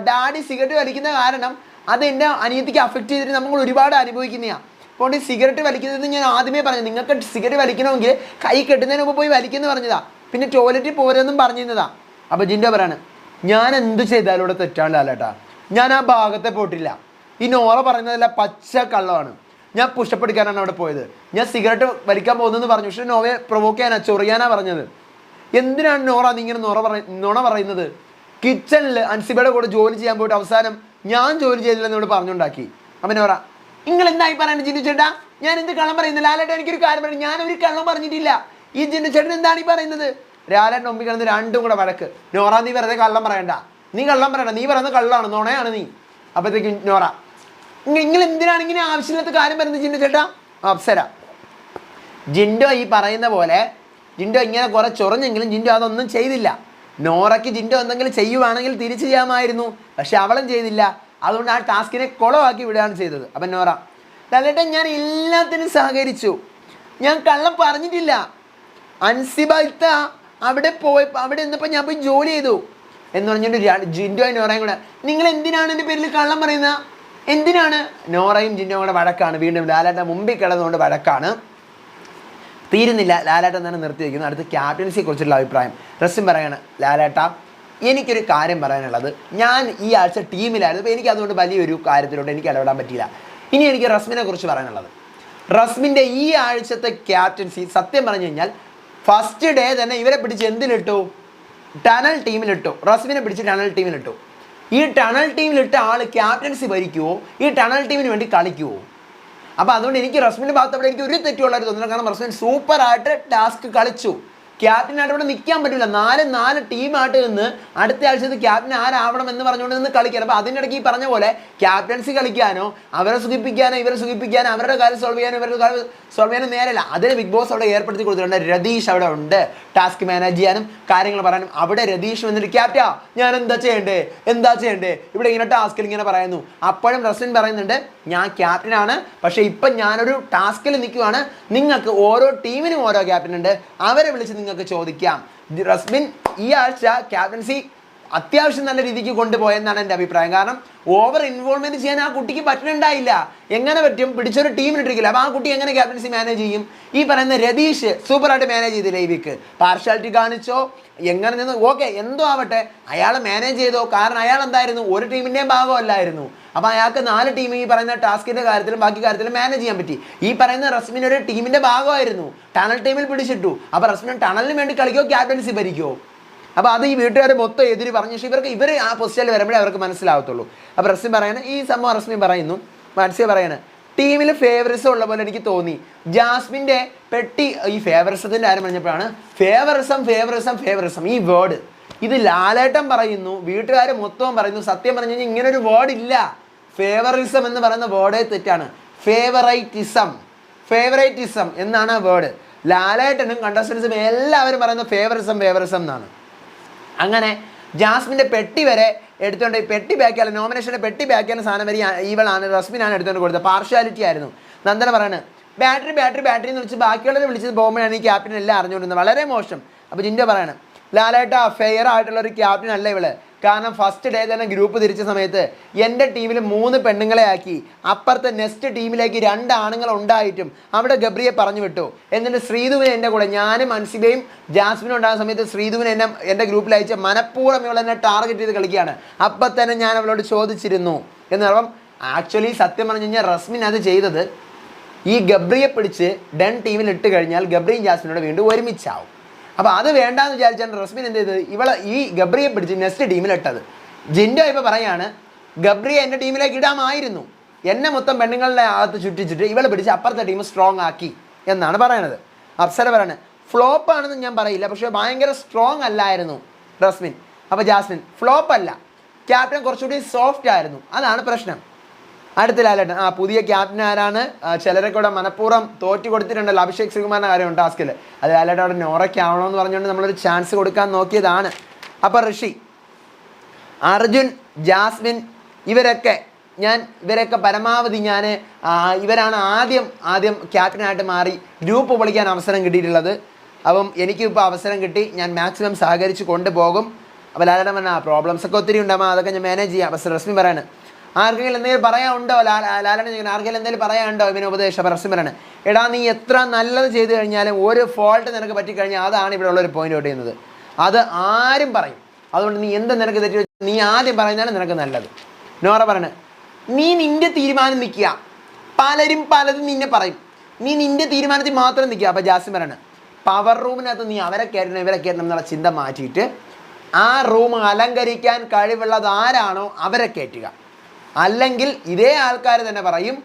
ഡാഡി സിഗരറ്റ് വലിക്കുന്ന കാരണം അത് എൻ്റെ അനിയത്തിക്ക് അഫക്റ്റ് ചെയ്തിട്ട് നമ്മൾ ഒരുപാട് അനുഭവിക്കുന്നതാണ്. അപ്പോൾ ഈ സിഗരറ്റ് വലിക്കുന്നത് ഞാൻ ആദ്യമേ പറഞ്ഞു, നിങ്ങൾക്ക് സിഗരറ്റ് വലിക്കണമെങ്കിൽ കൈ കെട്ടുന്നതിന് മുമ്പ് പോയി വലിക്കുമെന്ന് പറഞ്ഞതാണ്, പിന്നെ ടോയ്ലറ്റിൽ പോരെന്നും പറഞ്ഞിരുന്നതാണ്. അപ്പോൾ ജിൻഡോ പറയാണ്, ഞാൻ എന്ത് ചെയ്താലും ഇവിടെ തെറ്റാണ് ലാലേട്ടാ, ഞാൻ ആ ഭാഗത്തെ പോയിട്ടില്ല, ഈ നോറ പറയുന്നതല്ല പച്ച കള്ളമാണ്, ഞാൻ പുഷപ്പ് എടുക്കാനാണ് അവിടെ പോയത്, ഞാൻ സിഗരറ്റ് വലിക്കാൻ പോകുന്നതെന്ന് പറഞ്ഞു. പക്ഷേ നോവയെ പ്രൊവോക്ക് ചെയ്യാനാ, ചൊറിയാനാ പറഞ്ഞത്. എന്തിനാണ് നോറ നീ ഇങ്ങനെ നുണ പറയുന്നത്? കിച്ചണിൽ അൻസിബയുടെ കൂടെ ജോലി ചെയ്യാൻ പോയിട്ട് അവസാനം ഞാൻ ജോലി ചെയ്തില്ലെന്ന് ഇവിടെ പറഞ്ഞുണ്ടാക്കി. അപ്പം നോറ, നിങ്ങൾ എന്തായി പറയാൻ ജിൻഡു ചേട്ടാ, ഞാൻ എന്ത് കള്ളം പറയുന്നത്? ലാലേട്ടൻ എനിക്കൊരു കാര്യം പറഞ്ഞു, ഞാനൊരു കള്ളം പറഞ്ഞിട്ടില്ല, ഈ ജിൻഡു ചേട്ടൻ എന്താണ് ഈ പറയുന്നത്? ലാലേട്ടൻ മുമ്പിൽ കിടന്ന് 2 കൂടെ വഴക്ക്. നോറ നീ വെറുതെ കള്ളം പറയണ്ട, നീ പറയുന്നത് കള്ളമാണ്, നുണയാണ് നീ. അപ്പോഴത്തേക്കും നോറ, നിങ്ങൾ എന്തിനാണ് ഇങ്ങനെ ആവശ്യമില്ലാത്ത കാര്യം പറയുന്നത് ജിൻഡു ചേട്ടാ? അപ്സര, ജിൻഡോ ഈ പറയുന്ന പോലെ ജിൻഡോ ഇങ്ങനെ കുറേ ചൊറഞ്ഞെങ്കിലും ജിൻഡോ അതൊന്നും ചെയ്തില്ല. നോറയ്ക്ക് ജിൻഡോ എന്തെങ്കിലും ചെയ്യുവാണെങ്കിൽ തിരിച്ചു ചെയ്യാമായിരുന്നു, പക്ഷെ അവളും ചെയ്തില്ല. അതുകൊണ്ട് ആ ടാസ്കിനെ കുളമാക്കി വിടുകയാണ് ചെയ്തത്. അപ്പം നോറ, ലാലേട്ടൻ ഞാൻ എല്ലാത്തിനും സഹകരിച്ചു, ഞാൻ കള്ളം പറഞ്ഞിട്ടില്ല. അൻസിബത്ത അവിടെ നിന്നപ്പോൾ ഞാൻ പോയി ജോലി ചെയ്തു എന്ന് പറഞ്ഞിട്ട് ജിൻഡോയും നോറയും കൂടെ നിങ്ങൾ എന്തിനാണ് എൻ്റെ പേരിൽ കള്ളം പറയുന്നത്, എന്തിനാണ്? നോറയും ജിൻഡോയും കൂടെ വഴക്കാണ്. വീണ്ടും ലാലേട്ടൻ മുമ്പിൽ കിടന്നുകൊണ്ട് വഴക്കാണ്. തീരുന്നില്ല, ലാലേട്ടൻ തന്നെ നിർത്തി വയ്ക്കുന്നു. അടുത്ത് ക്യാപ്റ്റൻസിയെ കുറിച്ചുള്ള അഭിപ്രായം. റസ്മിൻ പറയാണ്, ലാലേട്ട എനിക്കൊരു കാര്യം പറയാനുള്ളത്, ഞാൻ ഈ ആഴ്ച ടീമിലായിരുന്നു, അപ്പോൾ എനിക്ക് അതുകൊണ്ട് വലിയൊരു കാര്യത്തിലോട്ട് എനിക്ക് ഇടപെടാൻ പറ്റിയില്ല. ഇനി എനിക്ക് റസ്മിനെ കുറിച്ച് പറയാനുള്ളത്, റസ്മിൻ്റെ ഈ ആഴ്ചത്തെ ക്യാപ്റ്റൻസി സത്യം പറഞ്ഞു കഴിഞ്ഞാൽ ഫസ്റ്റ് ഡേ തന്നെ ഇവരെ പിടിച്ച് എന്തിലിട്ടു? ടണൽ ടീമിലിട്ടു. റസ്മിനെ പിടിച്ച് ടണൽ ടീമിലിട്ടു. ഈ ടണൽ ടീമിലിട്ട ആൾ ക്യാപ്റ്റൻസി ഭരിക്കുമോ? ഈ ടണൽ ടീമിന് വേണ്ടി കളിക്കുമോ? അപ്പോൾ അതുകൊണ്ട് എനിക്ക് റസ്മിൻ്റെ ഭാഗത്ത് അവിടെ എനിക്ക് ഒരു തെറ്റുള്ളതായിട്ട് തോന്നുന്നില്ല. കാരണം റസ്മിൻ സൂപ്പറായിട്ട് ടാസ്ക് കളിച്ചു. ക്യാപ്റ്റനായിട്ട് ഇവിടെ നിൽക്കാൻ പറ്റില്ല. നാല് ടീമായിട്ട് നിന്ന് അടുത്ത ആഴ്ചത്തെ ക്യാപ്റ്റൻ ആരാവണം എന്ന് പറഞ്ഞുകൊണ്ട് നിന്ന് കളിക്കാൻ. അപ്പോൾ അതിനിടയ്ക്ക് ഈ പറഞ്ഞ പോലെ ക്യാപ്റ്റൻസി കളിക്കാനോ അവരെ സുഖിപ്പിക്കാനോ ഇവരെ സുഖിപ്പിക്കാനോ അവരുടെ കാര്യം സോൾവ് ചെയ്യാനോ ഇവരുടെ കാര്യം സോൾവ് ചെയ്യാനോ നേരല്ല. അതിന് ബിഗ് ബോസ് അവിടെ ഏർപ്പെടുത്തി കൊടുത്തിട്ടുണ്ട്. രതീഷ് അവിടെ ഉണ്ട് ടാസ്ക് മാനേജ് ചെയ്യാനും കാര്യങ്ങൾ പറയാനും. അവിടെ രതീഷ് വന്നിട്ട് ക്യാപ്റ്റാ ഞാൻ എന്താ ചെയ്യണ്ടേ ഇവിടെ ഇങ്ങനെ ടാസ്കിൽ ഇങ്ങനെ പറയുന്നു. അപ്പോഴും റസ്മിൻ പറയുന്നുണ്ട് ഞാൻ ക്യാപ്റ്റനാണ്, പക്ഷേ ഇപ്പം ഞാനൊരു ടാസ്കിൽ നിൽക്കുവാണ്, നിങ്ങൾക്ക് ഓരോ ടീമിനും ഓരോ ക്യാപ്റ്റൻ ഉണ്ട്, അവരെ വിളിച്ച് നിങ്ങൾക്ക് ചോദിക്കാം. റസ്മിൻ ഈ ആഴ്ച ക്യാപ്റ്റൻസി അത്യാവശ്യം നല്ല രീതിക്ക് കൊണ്ടുപോയെന്നാണ് എൻ്റെ അഭിപ്രായം. കാരണം ഓവർ ഇൻവോൾവ്മെൻറ്റ് ചെയ്യാൻ ആ കുട്ടിക്ക് പറ്റുന്നുണ്ടായില്ല. എങ്ങനെ പറ്റും? പിടിച്ചൊരു ടീമിനിട്ടിരിക്കില്ല. അപ്പോൾ ആ കുട്ടി എങ്ങനെ ക്യാപ്റ്റൻസി മാനേജ് ചെയ്യും? ഈ പറയുന്ന രതീഷ് സൂപ്പറായിട്ട് മാനേജ് ചെയ്തില്ല ഈ വീക്ക്. പാർഷ്യാലിറ്റി കാണിച്ചോ എങ്ങനെ നിന്ന് ഓക്കെ എന്തോ ആവട്ടെ, അയാൾ മാനേജ് ചെയ്തോ. കാരണം അയാൾ എന്തായിരുന്നു, ഒരു ടീമിൻ്റെയും ഭാഗമല്ലായിരുന്നു. അപ്പോൾ അയാൾക്ക് 4 ടീം ഈ പറയുന്ന ടാസ്കിൻ്റെ കാര്യത്തിലും ബാക്കി കാര്യത്തിലും മാനേജ് ചെയ്യാൻ പറ്റി. ഈ പറയുന്ന റസ്മിൻ ഒരു ടീമിൻ്റെ ഭാഗമായിരുന്നു, ടണൽ ടീമിൽ പിടിച്ചിട്ടു. അപ്പോൾ റസ്മിൻ ടണലിന് വേണ്ടി കളിക്കോ ക്യാപ്റ്റൻസി ഭരിക്കുമോ? അപ്പോൾ അത് ഈ വീട്ടുകാർ മൊത്തം എതിര് പറഞ്ഞു. പക്ഷേ ഇവർ ആ പൊസിഷനിൽ വരുമ്പോഴേ അവർക്ക് മനസ്സിലാവത്തുള്ളൂ. അപ്പോൾ റസ്മിൻ പറയുന്നത് ഈ സംഭവം റസ്മിൻ പറയുന്നു, മനസ്സിൽ പറയാണ് ടീമിൽ ഫേവറിസം ഉള്ള പോലെ എനിക്ക് തോന്നി. ജാസ്മിൻ്റെ പെട്ടി ഈ ഫേവറിസത്തിൻ്റെ കാര്യം പറഞ്ഞപ്പോഴാണ് ഫേവറിസം ഈ വേർഡ് ഇത് ലാലേട്ടൻ പറയുന്നു, വീട്ടുകാർ മൊത്തവും പറയുന്നു. സത്യം പറഞ്ഞു കഴിഞ്ഞാൽ ഇങ്ങനൊരു വേർഡ് ഇല്ല. ഫേവറിസം എന്ന് പറയുന്ന വേർഡേ തെറ്റാണ്. ഫേവറൈറ്റിസം എന്നാണ് ആ വേർഡ്. ലാലേട്ടനും കണ്ടസ്റ്റൻസും എല്ലാവരും പറയുന്ന ഫേവറിസം എന്നാണ്. അങ്ങനെ ജാസ്മിൻ്റെ പെട്ടി വരെ എടുത്തുകൊണ്ട് പെട്ടി ബാക്കിയാലും നോമിനേഷൻ്റെ പെട്ടി ബാക്കിയാലും സാധനം വരെ ഇവളാണ് റസ്മിനാണ് എടുത്തുകൊണ്ട് കൊടുത്തത്. പാർഷ്യാലിറ്റി ആയിരുന്നു. നന്ദന പറയുന്നത് ബാറ്ററി എന്ന് വിളിച്ച് ബാക്കിയുള്ളവരെ വിളിച്ചത് പോകുമ്പോഴാണ് ഈ ക്യാപ്റ്റൻ എല്ലാം അറിഞ്ഞുകൊണ്ടിരുന്നത്. വളരെ മോശം. അപ്പോൾ ജിൻഡോ പറയാണ് ലാലേട്ട ഫെയർ ആയിട്ടുള്ളൊരു ക്യാപ്റ്റൻ അല്ല ഇവള്. കാരണം ഫസ്റ്റ് ഡേ തന്നെ ഗ്രൂപ്പ് തിരിച്ച സമയത്ത് എൻ്റെ ടീമിൽ 3 പെണ്ണുങ്ങളെ ആക്കി, അപ്പുറത്തെ നെക്സ്റ്റ് ടീമിലേക്ക് 2 ആണുങ്ങൾ ഉണ്ടായിട്ടും അവിടെ ഗബ്രിയെ പറഞ്ഞു വിട്ടു. എന്നിട്ട് ശ്രീധുവിനെ എൻ്റെ കൂടെ, ഞാനും അൻസിബയും ജാസ്മിനും ഉണ്ടാകുന്ന സമയത്ത് ശ്രീധുവിനെ എൻ്റെ ഗ്രൂപ്പിൽ അയച്ച മനഃപൂർവ്വം ഇവൾ എന്നെ ടാർഗറ്റ് ചെയ്ത് കളിക്കുകയാണ്. അപ്പം തന്നെ ഞാൻ അവളോട് ചോദിച്ചിരുന്നു എന്ന് പറയുമ്പം ആക്ച്വലി സത്യം പറഞ്ഞു കഴിഞ്ഞാൽ റസ്മിൻ അത് ചെയ്തത് ഈ ഗബ്രിയെ പിടിച്ച് ഡൺ ടീമിൽ ഇട്ട് കഴിഞ്ഞാൽ ഗബ്രിയും ജാസ്മിനോട് വീണ്ടും ഒരുമിച്ചാവും. അപ്പോൾ അത് വേണ്ടാന്ന് വിചാരിച്ചാണ് റസ്മിൻ എന്ത് ചെയ്തത്, ഇവളെ ഈ ഗബ്രിയെ പിടിച്ച് നെക്സ്റ്റ് ടീമിലിട്ടത്. ജിൻഡോ ഇപ്പോൾ പറയാണ് ഗബ്രിയെ എൻ്റെ ടീമിലേക്ക് ഇടാമായിരുന്നു, എന്നെ മൊത്തം പെണ്ണുങ്ങളുടെ അകത്ത് ചുറ്റിച്ചിട്ട് ഇവളെ പിടിച്ച് അപ്പുറത്തെ ടീം സ്ട്രോങ് ആക്കി എന്നാണ് പറയണത്. അപ്സര പറയണത് ഫ്ലോപ്പാണെന്ന് ഞാൻ പറയില്ല, പക്ഷേ ഭയങ്കര സ്ട്രോങ് അല്ലായിരുന്നു റസ്മിൻ. അപ്പോൾ ജാസ്മിൻ ഫ്ലോപ്പ് അല്ല, ക്യാപ്റ്റൻ കുറച്ചുകൂടി സോഫ്റ്റ് ആയിരുന്നു, അതാണ് പ്രശ്നം. അടുത്ത ലാലേട്ടൻ പുതിയ ക്യാപ്റ്റൻ ആരാണ്? ചിലരൊക്കെ ഇവിടെ മനഃപൂർവ്വം തോറ്റു കൊടുത്തിട്ടുണ്ടല്ലോ. അഭിഷേക് ശ്രീകുമാറിൻ്റെ കാര്യമുണ്ട് ടാസ്കിൽ. അത് ലാലേട്ടൻ അവിടെ നോറയ്ക്കാവണമെന്ന് പറഞ്ഞുകൊണ്ട് നമ്മളൊരു ചാൻസ് കൊടുക്കാൻ നോക്കിയതാണ്. അപ്പോൾ ഋഷി, അർജുൻ, ജാസ്മിൻ ഇവരൊക്കെ പരമാവധി ഇവരാണ് ആദ്യം ക്യാപ്റ്റനായിട്ട് മാറി ഗ്രൂപ്പ് പൊളിക്കാൻ അവസരം കിട്ടിയിട്ടുള്ളത്. അപ്പം എനിക്കിപ്പോൾ അവസരം കിട്ടി, ഞാൻ മാക്സിമം സഹകരിച്ച് കൊണ്ടുപോകും. അപ്പോൾ ലാലേട്ടൻ പറഞ്ഞാൽ പ്രോബ്ലംസൊക്കെ ഒത്തിരി ഉണ്ടാകുമ്പോൾ അതൊക്കെ ഞാൻ മാനേജ് ചെയ്യാം. അപ്പോൾ റസ്മി പറയാണ് ആർക്കെങ്കിലും എന്തെങ്കിലും പറയാനുണ്ടോ? ലാലേട്ടൻ ചോദിക്കണം ആർക്കെങ്കിലും എന്തെങ്കിലും പറയാനുണ്ടോ ഇവന് ഉപദേശം? അപ്പോൾ റസ്മി പറയാണ് എടാ നീ എത്ര നല്ലത് ചെയ്തു കഴിഞ്ഞാലും ഒരു ഫോൾട്ട് നിനക്ക് പറ്റിക്കഴിഞ്ഞാൽ അതാണ് ഇവിടെ ഉള്ളൊരു പോയിന്റ് ഔട്ട് ചെയ്യുന്നത്. അത് ആരും പറയും. അതുകൊണ്ട് നീ എന്ത് നിനക്ക് തെറ്റി നീ ആദ്യം പറയുന്നതാണ് നിനക്ക് നല്ലത്. നോറ പറയണേ നീ നിൻ്റെ തീരുമാനം നിൽക്കുക, പലതും നിന്നെ പറയും, നീ നിൻ്റെ തീരുമാനത്തിൽ മാത്രം നിൽക്കുക. അപ്പോൾ ജാസ്മിൻ പറയണേ പവർ റൂമിനകത്ത് നീ അവരെ കയറ്റണം ഇവരെ കയറ്റണം എന്നുള്ള ചിന്ത മാറ്റിയിട്ട് ആ റൂം അലങ്കരിക്കാൻ കഴിവുള്ളത് ആരാണോ അവരെ കയറ്റുക. അല്ലെങ്കിൽ ഇതേ ആൾക്കാർ തന്നെ പറയും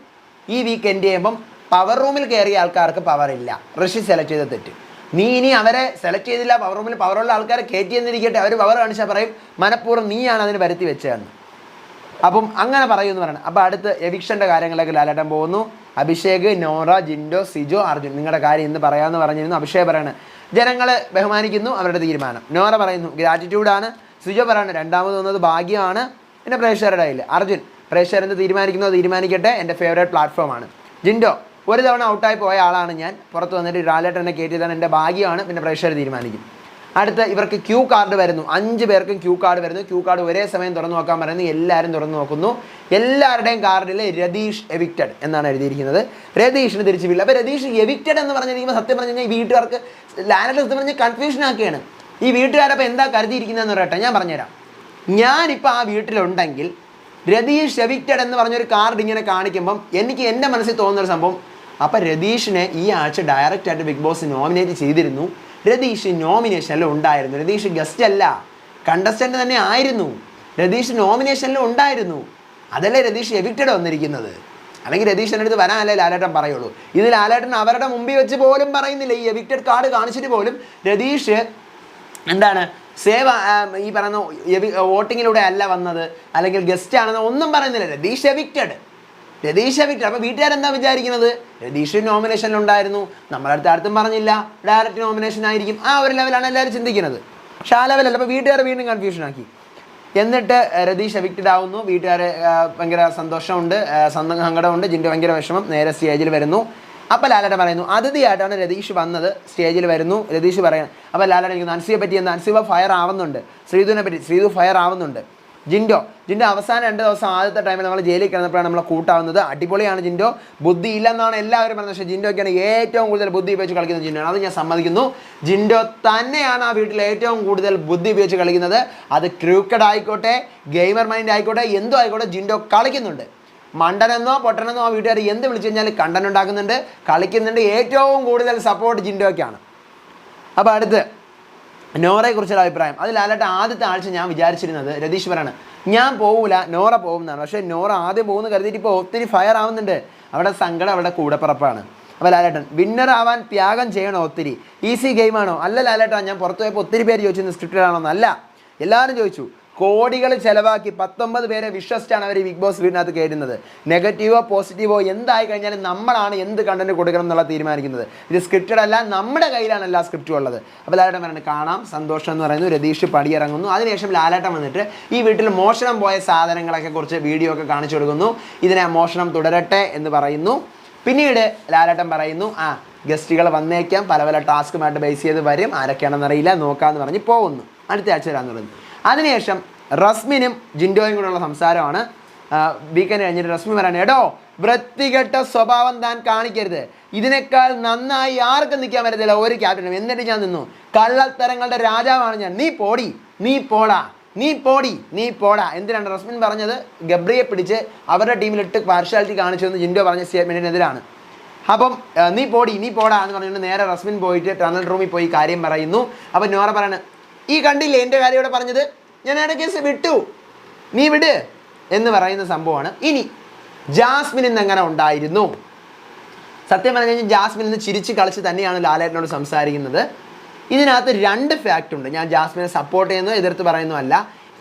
ഈ വീക്ക് എൻഡ് ചെയ്യുമ്പം പവർ റൂമിൽ കയറിയ ആൾക്കാർക്ക് പവറില്ല, ഋഷി സെലക്ട് ചെയ്ത തെറ്റ്. നീ ഇനി അവരെ സെലക്ട് ചെയ്തില്ല, പവർ റൂമിൽ പവറുള്ള ആൾക്കാരെ കയറ്റി എന്നിരിക്കട്ടെ, അവർ പവർ കാണിച്ചാൽ പറയും മനഃപൂർവ്വം നീയാണ് അതിന് വരുത്തി വെച്ചതെന്ന്. അപ്പം അങ്ങനെ പറയുമെന്ന് പറയണം. അപ്പോൾ അടുത്ത് എവിക്ഷൻ്റെ കാര്യങ്ങളൊക്കെ ലാലേട്ടൻ പോകുന്നു. അഭിഷേക്, നോറ, ജിൻഡോ, സിജോ, അർജുൻ നിങ്ങളുടെ കാര്യം ഇന്ന് പറയാമെന്ന് പറഞ്ഞിരുന്നു. അഭിഷേക് പറയണേ ജനങ്ങൾ ബഹുമാനിക്കുന്നു അവരുടെ തീരുമാനം. നോറ പറയുന്നു ഗ്രാറ്റിറ്റ്യൂഡാണ്. സിജോ പറയണേ രണ്ടാമത് വന്നത് ഭാഗ്യമാണ്. പിന്നെ പ്രേക്ഷകരുടെ കയ്യിൽ. അർജുൻ പ്രേക്ഷകരെന്ത് തീരുമാനിക്കുന്നോ തീരുമാനിക്കട്ടെ, എൻ്റെ ഫേവറേറ്റ് പ്ലാറ്റ്ഫോമാണ്. ജിൻഡോ ഒരു തവണ ഔട്ടായി പോയ ആളാണ് ഞാൻ. പുറത്ത് വന്നിട്ട് ലാലേട്ടനെ കയറ്റിയതാണ് എൻ്റെ ഭാഗ്യമാണ്, പിന്നെ പ്രേക്ഷകർ തീരുമാനിക്കും. അടുത്ത് ഇവർക്ക് ക്യൂ കാർഡ് വരുന്നു, 5 പേർക്കും ക്യൂ കാർഡ് വരുന്നു. ക്യൂ കാർഡ് ഒരേ സമയം തുറന്നു നോക്കാൻ പറയുന്നു. എല്ലാവരും തുറന്നു നോക്കുന്നു. എല്ലാവരുടെയും കാർഡിൽ രതീഷ് എവിക്റ്റഡ് എന്നാണ് എഴുതിയിരിക്കുന്നത്. രതീഷിന് തിരിച്ചു വീട്ടിൽ. അപ്പോൾ രതീഷ് എവിക്റ്റഡ് എന്ന് പറഞ്ഞിരിക്കുമ്പോൾ സത്യം പറഞ്ഞു കഴിഞ്ഞാൽ ഈ വീട്ടുകാർക്ക് ലാലേട്ടൻ സത്യം പറഞ്ഞാൽ കൺഫ്യൂഷൻ ആക്കുകയാണ്. ഈ വീട്ടുകാരപ്പോൾ എന്താ കരുതിയിരിക്കുന്നതെന്ന് പറയട്ടെ, ഞാൻ പറഞ്ഞുതരാം. ഞാനിപ്പോൾ ആ വീട്ടിലുണ്ടെങ്കിൽ രതീഷ് എവിക്റ്റഡ് എന്ന് പറഞ്ഞൊരു കാർഡ് ഇങ്ങനെ കാണിക്കുമ്പം എനിക്ക് എൻ്റെ മനസ്സിൽ തോന്നുന്നൊരു സംഭവം, അപ്പം രതീഷിനെ ഈ ആഴ്ച ഡയറക്റ്റായിട്ട് ബിഗ് ബോസ് നോമിനേറ്റ് ചെയ്തിരുന്നു. രതീഷ് നോമിനേഷനിൽ ഉണ്ടായിരുന്നു. രതീഷ് ഗസ്റ്റ് അല്ല, കണ്ടസ്റ്റൻ്റ് തന്നെ ആയിരുന്നു. രതീഷ് നോമിനേഷനിൽ ഉണ്ടായിരുന്നു. അതല്ലേ രതീഷ് എവിക്റ്റഡ് വന്നിരിക്കുന്നത്. അല്ലെങ്കിൽ രതീഷിൻ്റെ അടുത്ത് വരാനല്ലേ ലാലേട്ടൻ പറയുള്ളൂ. ഇത് ലാലേട്ടൻ അവരുടെ മുമ്പിൽ വെച്ച് പോലും പറയുന്നില്ല. ഈ എവിക്റ്റഡ് കാർഡ് കാണിച്ചിട്ട് പോലും രതീഷ് എന്താണ് ഈ പറയുന്ന വോട്ടിങ്ങിലൂടെ അല്ല വന്നത്, അല്ലെങ്കിൽ ഗസ്റ്റ് ആണെന്ന് ഒന്നും പറയുന്നില്ല. രതീഷ് എവിക്റ്റഡ്. അപ്പോൾ വീട്ടുകാരെന്താ വിചാരിക്കുന്നത്? രതീഷ് നോമിനേഷനിലുണ്ടായിരുന്നു, നമ്മളടുത്ത് അടുത്തും പറഞ്ഞില്ല, ഡയറക്റ്റ് നോമിനേഷൻ ആയിരിക്കും. ആ ഒരു ലെവലാണ് എല്ലാവരും ചിന്തിക്കുന്നത്. പക്ഷേ ആ ലെവലല്ല. അപ്പോൾ വീട്ടുകാർ വീണ്ടും കൺഫ്യൂഷൻ ആക്കി. എന്നിട്ട് രതീഷ് എവിക്റ്റഡ് ആവുന്നു. വീട്ടുകാർ ഭയങ്കര സന്തോഷമുണ്ട്, സങ്കടമുണ്ട്. ജിൻഡോ ഭയങ്കര വിഷമം. നേരെ സ്റ്റേജിൽ വരുന്നു. അപ്പോൾ ലാലേട്ടൻ പറയുന്നു അതിഥിയായിട്ടാണ് രതീഷ് വന്നത്. സ്റ്റേജിൽ വരുന്നു. രതീഷ് പറയാൻ അപ്പോൾ ലാലേട്ടൻ എനിക്ക് അൻസിയെ പറ്റി എന്താ, അൻസിബ ഫയർ ആവുന്നുണ്ട്. ശ്രീധുവിനെ പറ്റി ശ്രീധു ഫയർ ആവുന്നുണ്ട്. ജിൻഡോ അവസാനം 2 ദിവസം ആദ്യത്തെ ടൈമിൽ നമ്മൾ ജയിലിൽ കിടന്നപ്പോഴാണ് നമ്മളെ കൂട്ടാവുന്നത്. അടിപൊളിയാണ് ജിൻഡോ. ബുദ്ധി ഇല്ലെന്നാണ് എല്ലാവരും പറയുന്നത്. പക്ഷേ ജിൻഡോയ്ക്കാണ് ഏറ്റവും കൂടുതൽ ബുദ്ധി ഉപയോഗിച്ച് കളിക്കുന്നത് ജിൻഡോ. അത് ഞാൻ സമ്മതിക്കുന്നു. ജിൻഡോ തന്നെയാണ് ആ വീട്ടിൽ ഏറ്റവും കൂടുതൽ ബുദ്ധി ഉപയോഗിച്ച് കളിക്കുന്നത്. അത് ക്രൂക്കഡ് ആയിക്കോട്ടെ, ഗെയിമർ മൈൻഡ് ആയിക്കോട്ടെ, എന്തോ ആയിക്കോട്ടെ, ജിൻഡോ കളിക്കുന്നുണ്ട്. മണ്ടനെന്നോ പൊട്ടനെന്നോ ആ വീട്ടുകാർ എന്ത് വിളിച്ചു കഴിഞ്ഞാൽ കണ്ടന്റ് ഉണ്ടാക്കുന്നുണ്ട്, കളിക്കുന്നുണ്ട്. ഏറ്റവും കൂടുതൽ സപ്പോർട്ട് ജിൻഡോയ്ക്കാണ്. അപ്പോൾ അടുത്ത് നോറയെക്കുറിച്ചുള്ള അഭിപ്രായം. അത് ലാലേട്ടൻ ആദ്യത്തെ ആഴ്ച ഞാൻ വിചാരിച്ചിരുന്നത്, രതീഷ് പറയാണ് ഞാൻ പോവില്ല, നോറ പോകും എന്നാണ്. പക്ഷേ നോറ ആദ്യം പോകുന്ന കരുതിയിട്ട് ഇപ്പോൾ ഒത്തിരി ഫയർ ആവുന്നുണ്ട്. അവിടെ സങ്കടം അവിടെ കൂടപ്പിറപ്പാണ്. അപ്പോൾ ലാലേട്ടൻ വിന്നർ ആവാൻ ത്യാഗം ചെയ്യണോ? ഒത്തിരി ഈസി ഗെയിമാണോ? അല്ല ലാലേട്ടൻ, ഞാൻ പുറത്തു പോയപ്പോൾ ഒത്തിരി പേര് ചോദിച്ചു സ്ക്രിപ്റ്റഡ് ആണോ എന്നല്ല, എല്ലാവരും ചോദിച്ചു. കോടികൾ ചിലവാക്കി 19 പേരെ വിശ്വസിച്ചാണ് അവർ ബിഗ് ബോസ് വീടിനകത്ത് കയറുന്നത്. നെഗറ്റീവോ പോസിറ്റീവോ എന്തായി കഴിഞ്ഞാലും നമ്മളാണ് എന്ത് കണ്ടന്റ് കൊടുക്കണം എന്നുള്ള തീരുമാനിക്കുന്നത്. ഇത് സ്ക്രിപ്റ്റഡ് അല്ല, നമ്മുടെ കയ്യിലാണ് എല്ലാ സ്ക്രിപ്റ്റും ഉള്ളത്. അപ്പോൾ ലാലേട്ടൻ പറയുന്നത് കാണാം, സന്തോഷം എന്ന് പറയുന്നു. രതീഷ് പടിയിറങ്ങുന്നു. അതിനുശേഷം ലാലേട്ടൻ വന്നിട്ട് ഈ വീട്ടിൽ മോഷണം പോയ സാധനങ്ങളൊക്കെ കുറിച്ച് വീഡിയോ ഒക്കെ കാണിച്ചു കൊടുക്കുന്നു. ഇതിനെ മോഷണം തുടരട്ടെ എന്ന് പറയുന്നു. പിന്നീട് ലാലേട്ടൻ പറയുന്നു ഗസ്റ്റുകൾ വന്നേക്കാം, പല പല ടാസ്കുമായിട്ട് ബേസ് ചെയ്ത് വരും, ആരൊക്കെയാണെന്നറിയില്ല, നോക്കാമെന്ന് പറഞ്ഞ് പോകുന്നു. അടുത്ത ആഴ്ച വരാമെന്ന് പറയുന്നു. അതിനുശേഷം റസ്മിനും ജിൻഡോയും കൂടെയുള്ള സംസാരമാണ്. വീക്കെൻഡ് കഴിഞ്ഞിട്ട് റസ്മി പറയാണ് എടോ വൃത്തികെട്ട സ്വഭാവം താൻ കാണിക്കരുത്, ഇതിനേക്കാൾ നന്നായി ആർക്കും നിൽക്കാൻ പറ്റത്തില്ല ഒരു ക്യാപ്റ്റനും. എന്നിട്ട് ഞാൻ നിന്നു, കള്ളത്തരങ്ങളുടെ രാജാവാണ് ഞാൻ, നീ പോടി, നീ പോടാ, നീ പോടി, നീ പോടാ. എന്തിനാണ് റസ്മിൻ പറഞ്ഞത്? ഗബ്രിയെ പിടിച്ച് അവരുടെ ടീമിലിട്ട് പാർഷ്യാലിറ്റി കാണിച്ചു എന്ന് ജിൻഡോ പറഞ്ഞ സ്റ്റേറ്റ്മെൻറ്റിനെതിരാണ്. അപ്പം നീ പോടി, നീ പോടാ എന്ന് പറഞ്ഞിട്ട് നേരെ റസ്മിൻ പോയിട്ട് ടണൽ റൂമിൽ പോയി കാര്യം പറയുന്നു. അപ്പം നോറ പറയാണ് ഈ കണ്ടില്ലേ എൻ്റെ കാര്യം ഇവിടെ പറഞ്ഞത്, ഞാൻ ഇടയ്ക്ക് വിട്ടു, നീ വിട് എന്ന് പറയുന്ന സംഭവമാണ്. ഇനി ജാസ്മിൻ ഇന്ന് എങ്ങനെ ഉണ്ടായിരുന്നു? സത്യം പറഞ്ഞു കഴിഞ്ഞാൽ ജാസ്മിൻ ഇന്ന് ചിരിച്ച് കളിച്ച് തന്നെയാണ് ലാലേട്ടനോട് സംസാരിക്കുന്നത്. ഇതിനകത്ത് 2 ഫാക്റ്റ് ഉണ്ട്. ഞാൻ ജാസ്മിനെ സപ്പോർട്ട് ചെയ്യുന്നു, എതിർത്ത് പറയുന്നു അല്ല.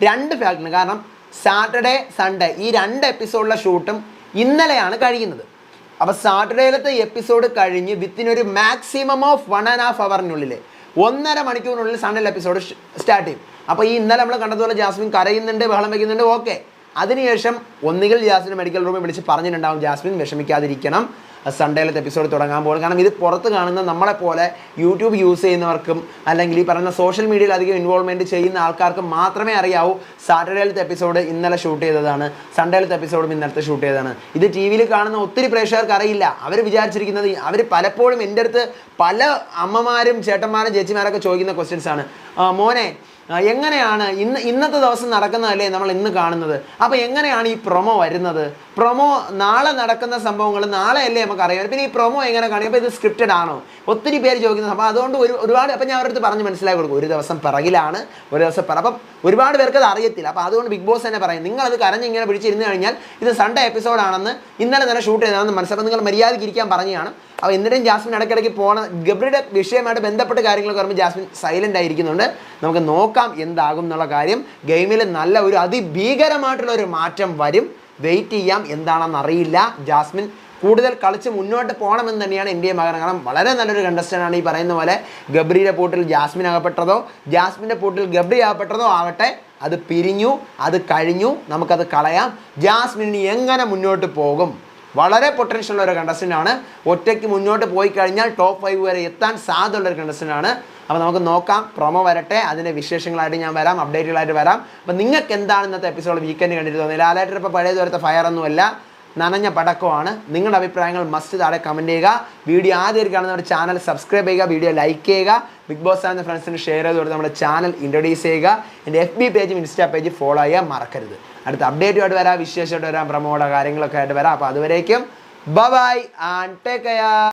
2 ഫാക്റ്റ് ഉണ്ട്. കാരണം സാറ്റർഡേ സൺഡേ ഈ 2 എപ്പിസോഡിലെ ഷൂട്ടും ഇന്നലെയാണ് കഴിയുന്നത്. അപ്പോൾ സാറ്റർഡേയിലത്തെ എപ്പിസോഡ് കഴിഞ്ഞ് വിത്തിനൊരു മാക്സിമം ഓഫ് 1.5 ഹവറിനുള്ളിൽ 1.5 മണിക്കൂറിനുള്ളിൽ സൺഡേ എപ്പിസോഡ് സ്റ്റാർട്ട് ചെയ്യും. അപ്പോൾ ഈ ഇന്നലെ നമ്മൾ കണ്ടതുപോലെ ജാസ്മിൻ കരയുന്നുണ്ട്, ബഹളം വയ്ക്കുന്നുണ്ട്, ഓക്കെ. അതിനുശേഷം ഒന്നുകിൽ ജാസ്മിൻ മെഡിക്കൽ റൂമിൽ വിളിച്ച് പറഞ്ഞിട്ടുണ്ടാവും ജാസ്മിൻ വിഷമിക്കാതിരിക്കണം, സൺഡേയിലത്തെ എപ്പിസോഡ് തുടങ്ങാൻ പോകും. കാരണം ഇത് പുറത്ത് കാണുന്ന നമ്മളെപ്പോലെ യൂട്യൂബ് യൂസ് ചെയ്യുന്നവർക്കും അല്ലെങ്കിൽ ഈ പറയുന്ന സോഷ്യൽ മീഡിയയിൽ അധികം ഇൻവോൾവ്മെൻറ്റ് ചെയ്യുന്ന ആൾക്കാർക്ക് മാത്രമേ അറിയാവൂ സാറ്റർഡേയിലത്തെ എപ്പിസോഡ് ഇന്നലെ ഷൂട്ട് ചെയ്തതാണ്, സൺഡേയിലത്തെ എപ്പിസോഡും ഇന്നലത്തെ ഷൂട്ട് ചെയ്തതാണ്. ഇത് ടി വിയിൽ കാണുന്ന ഒത്തിരി പ്രേക്ഷകർക്ക് അറിയില്ല. അവർ വിചാരിച്ചിരിക്കുന്നത്, അവർ പലപ്പോഴും എൻ്റെ അടുത്ത് പല അമ്മമാരും ചേട്ടന്മാരും ചേച്ചിമാരൊക്കെ ചോദിക്കുന്ന ക്വസ്റ്റ്യൻസ് ആണ്, മോനെ എങ്ങനെയാണ് ഇന്നത്തെ ദിവസം നടക്കുന്നതല്ലേ നമ്മൾ ഇന്ന് കാണുന്നത്, അപ്പോൾ എങ്ങനെയാണ് ഈ പ്രൊമോ വരുന്നത്, പ്രൊമോ നാളെ നടക്കുന്ന സംഭവങ്ങൾ നാളെ അല്ലേ നമുക്കറിയാം, പിന്നെ ഈ പ്രൊമോ എങ്ങനെ കാണും, അപ്പോൾ ഇത് സ്ക്രിപ്റ്റഡ് ആണോ, ഒത്തിരി പേര് ചോദിക്കുന്നത്. അപ്പോൾ അതുകൊണ്ട് ഒരുപാട് അപ്പോൾ ഞാൻ അവരുടെ അടുത്ത് പറഞ്ഞ് മനസ്സിലാക്കി കൊടുക്കും, ഒരു ദിവസം പിറകിലാണ്, ഒരു ദിവസം അപ്പം ഒരുപാട് പേർക്ക് അത് അറിയത്തില്ല. അപ്പോൾ അതുകൊണ്ട് ബിഗ് ബോസ് തന്നെ പറയും, നിങ്ങളത് കരഞ്ഞിങ്ങനെ പിടിച്ചിരുന്ന് കഴിഞ്ഞാൽ ഇത് സൺഡേ എപ്പിസോഡാണെന്ന് ഇന്നലെ തന്നെ ഷൂട്ട് ചെയ്തതാണെന്ന് മനസ്സിലാക്കും, നിങ്ങൾ മര്യാദയ്ക്ക് ഇരിക്കാൻ പറഞ്ഞതാണ്. അപ്പോൾ എന്നിട്ടും ജാസ്മിൻ ഇടയ്ക്കിടയ്ക്ക് പോകണം, ഗബ്രിയുടെ വിഷയമായിട്ട് ബന്ധപ്പെട്ട കാര്യങ്ങളൊക്കെ പറയുമ്പോൾ ജാസ്മിൻ സൈലൻ്റ് ആയിരിക്കുന്നുണ്ട്. നമുക്ക് നോക്കാം എന്താകും എന്നുള്ള കാര്യം. ഗെയിമിൽ നല്ല ഒരു അതിഭീകരമായിട്ടുള്ള ഒരു മാറ്റം വരും, വെയിറ്റ് ചെയ്യാം. എന്താണെന്ന് അറിയില്ല. ജാസ്മിൻ കൂടുതൽ കളിച്ച് മുന്നോട്ട് പോകണമെന്ന് തന്നെയാണ് എൻ്റെയും ആഗ്രഹം. കാരണം വളരെ നല്ലൊരു കണ്ടസ്റ്റൻ്റാണ്. ഈ പറയുന്ന പോലെ ഗബ്രിയുടെ പൂട്ടിൽ ജാസ്മിൻ അകപ്പെട്ടതോ ജാസ്മിൻ്റെ പൂട്ടിൽ ഗബ്രി അകപ്പെട്ടതോ ആവട്ടെ, അത് പിരിഞ്ഞു, അത് കഴിഞ്ഞു, നമുക്കത് കളയാം. ജാസ്മിന് എങ്ങനെ മുന്നോട്ട് പോകും, വളരെ പൊട്ടൻഷ്യൽ ഉള്ള ഒരു കണ്ടസ്റ്റൻ്റ് ആണ്. ഒറ്റയ്ക്ക് മുന്നോട്ട് പോയി കഴിഞ്ഞാൽ ടോപ്പ് 5 വരെ എത്താൻ സാധ്യതയുള്ള ഒരു കണ്ടസ്റ്റൻ്റ് ആണ്. അപ്പോൾ നമുക്ക് നോക്കാം. പ്രൊമോ വരട്ടെ, അതിൻ്റെ വിശേഷങ്ങളായിട്ട് ഞാൻ വരാം, അപ്ഡേറ്റുകളായിട്ട് വരാം. അപ്പോൾ നിങ്ങൾക്ക് എന്താണ് ഇന്നത്തെ എപ്പിസോഡ് വീക്കെൻഡ് കണ്ടിട്ട് തോന്നിയത്? ലാലേട്ടൻ ഇപ്പോൾ പഴയതുപോലത്തെ ഫയറൊന്നുമല്ല, നനഞ്ഞ പടക്കമാണ്. നിങ്ങളുടെ അഭിപ്രായങ്ങൾ മസ്റ്റ് താഴെ കമൻറ്റ് ചെയ്യുക. വീഡിയോ ആദ്യമായിട്ട് കാണുന്നവരുടെ ചാനൽ സബ്സ്ക്രൈബ് ചെയ്യുക, വീഡിയോ ലൈക്ക് ചെയ്യുക, ബിഗ് ബോസ് ആകുന്ന ഫ്രണ്ട്സിന് ഷെയർ ചെയ്ത് കൊടുത്ത് നമ്മുടെ ചാനൽ ഇൻട്രൊഡ്യൂസ് ചെയ്യുക. എൻ്റെ FB പേജും ഇൻസ്റ്റാ പേജ് ഫോളോ ചെയ്യാൻ മറക്കരുത്. അടുത്ത അപ്ഡേറ്റുമായിട്ട് വരാം, വിശേഷമായിട്ട് വരാം, പ്രൊമോയുടെ കാര്യങ്ങളൊക്കെ ആയിട്ട് വരാം. അപ്പോൾ അതുവരേക്കും ബൈ ആൻഡ് ടേക്ക് കെയർ.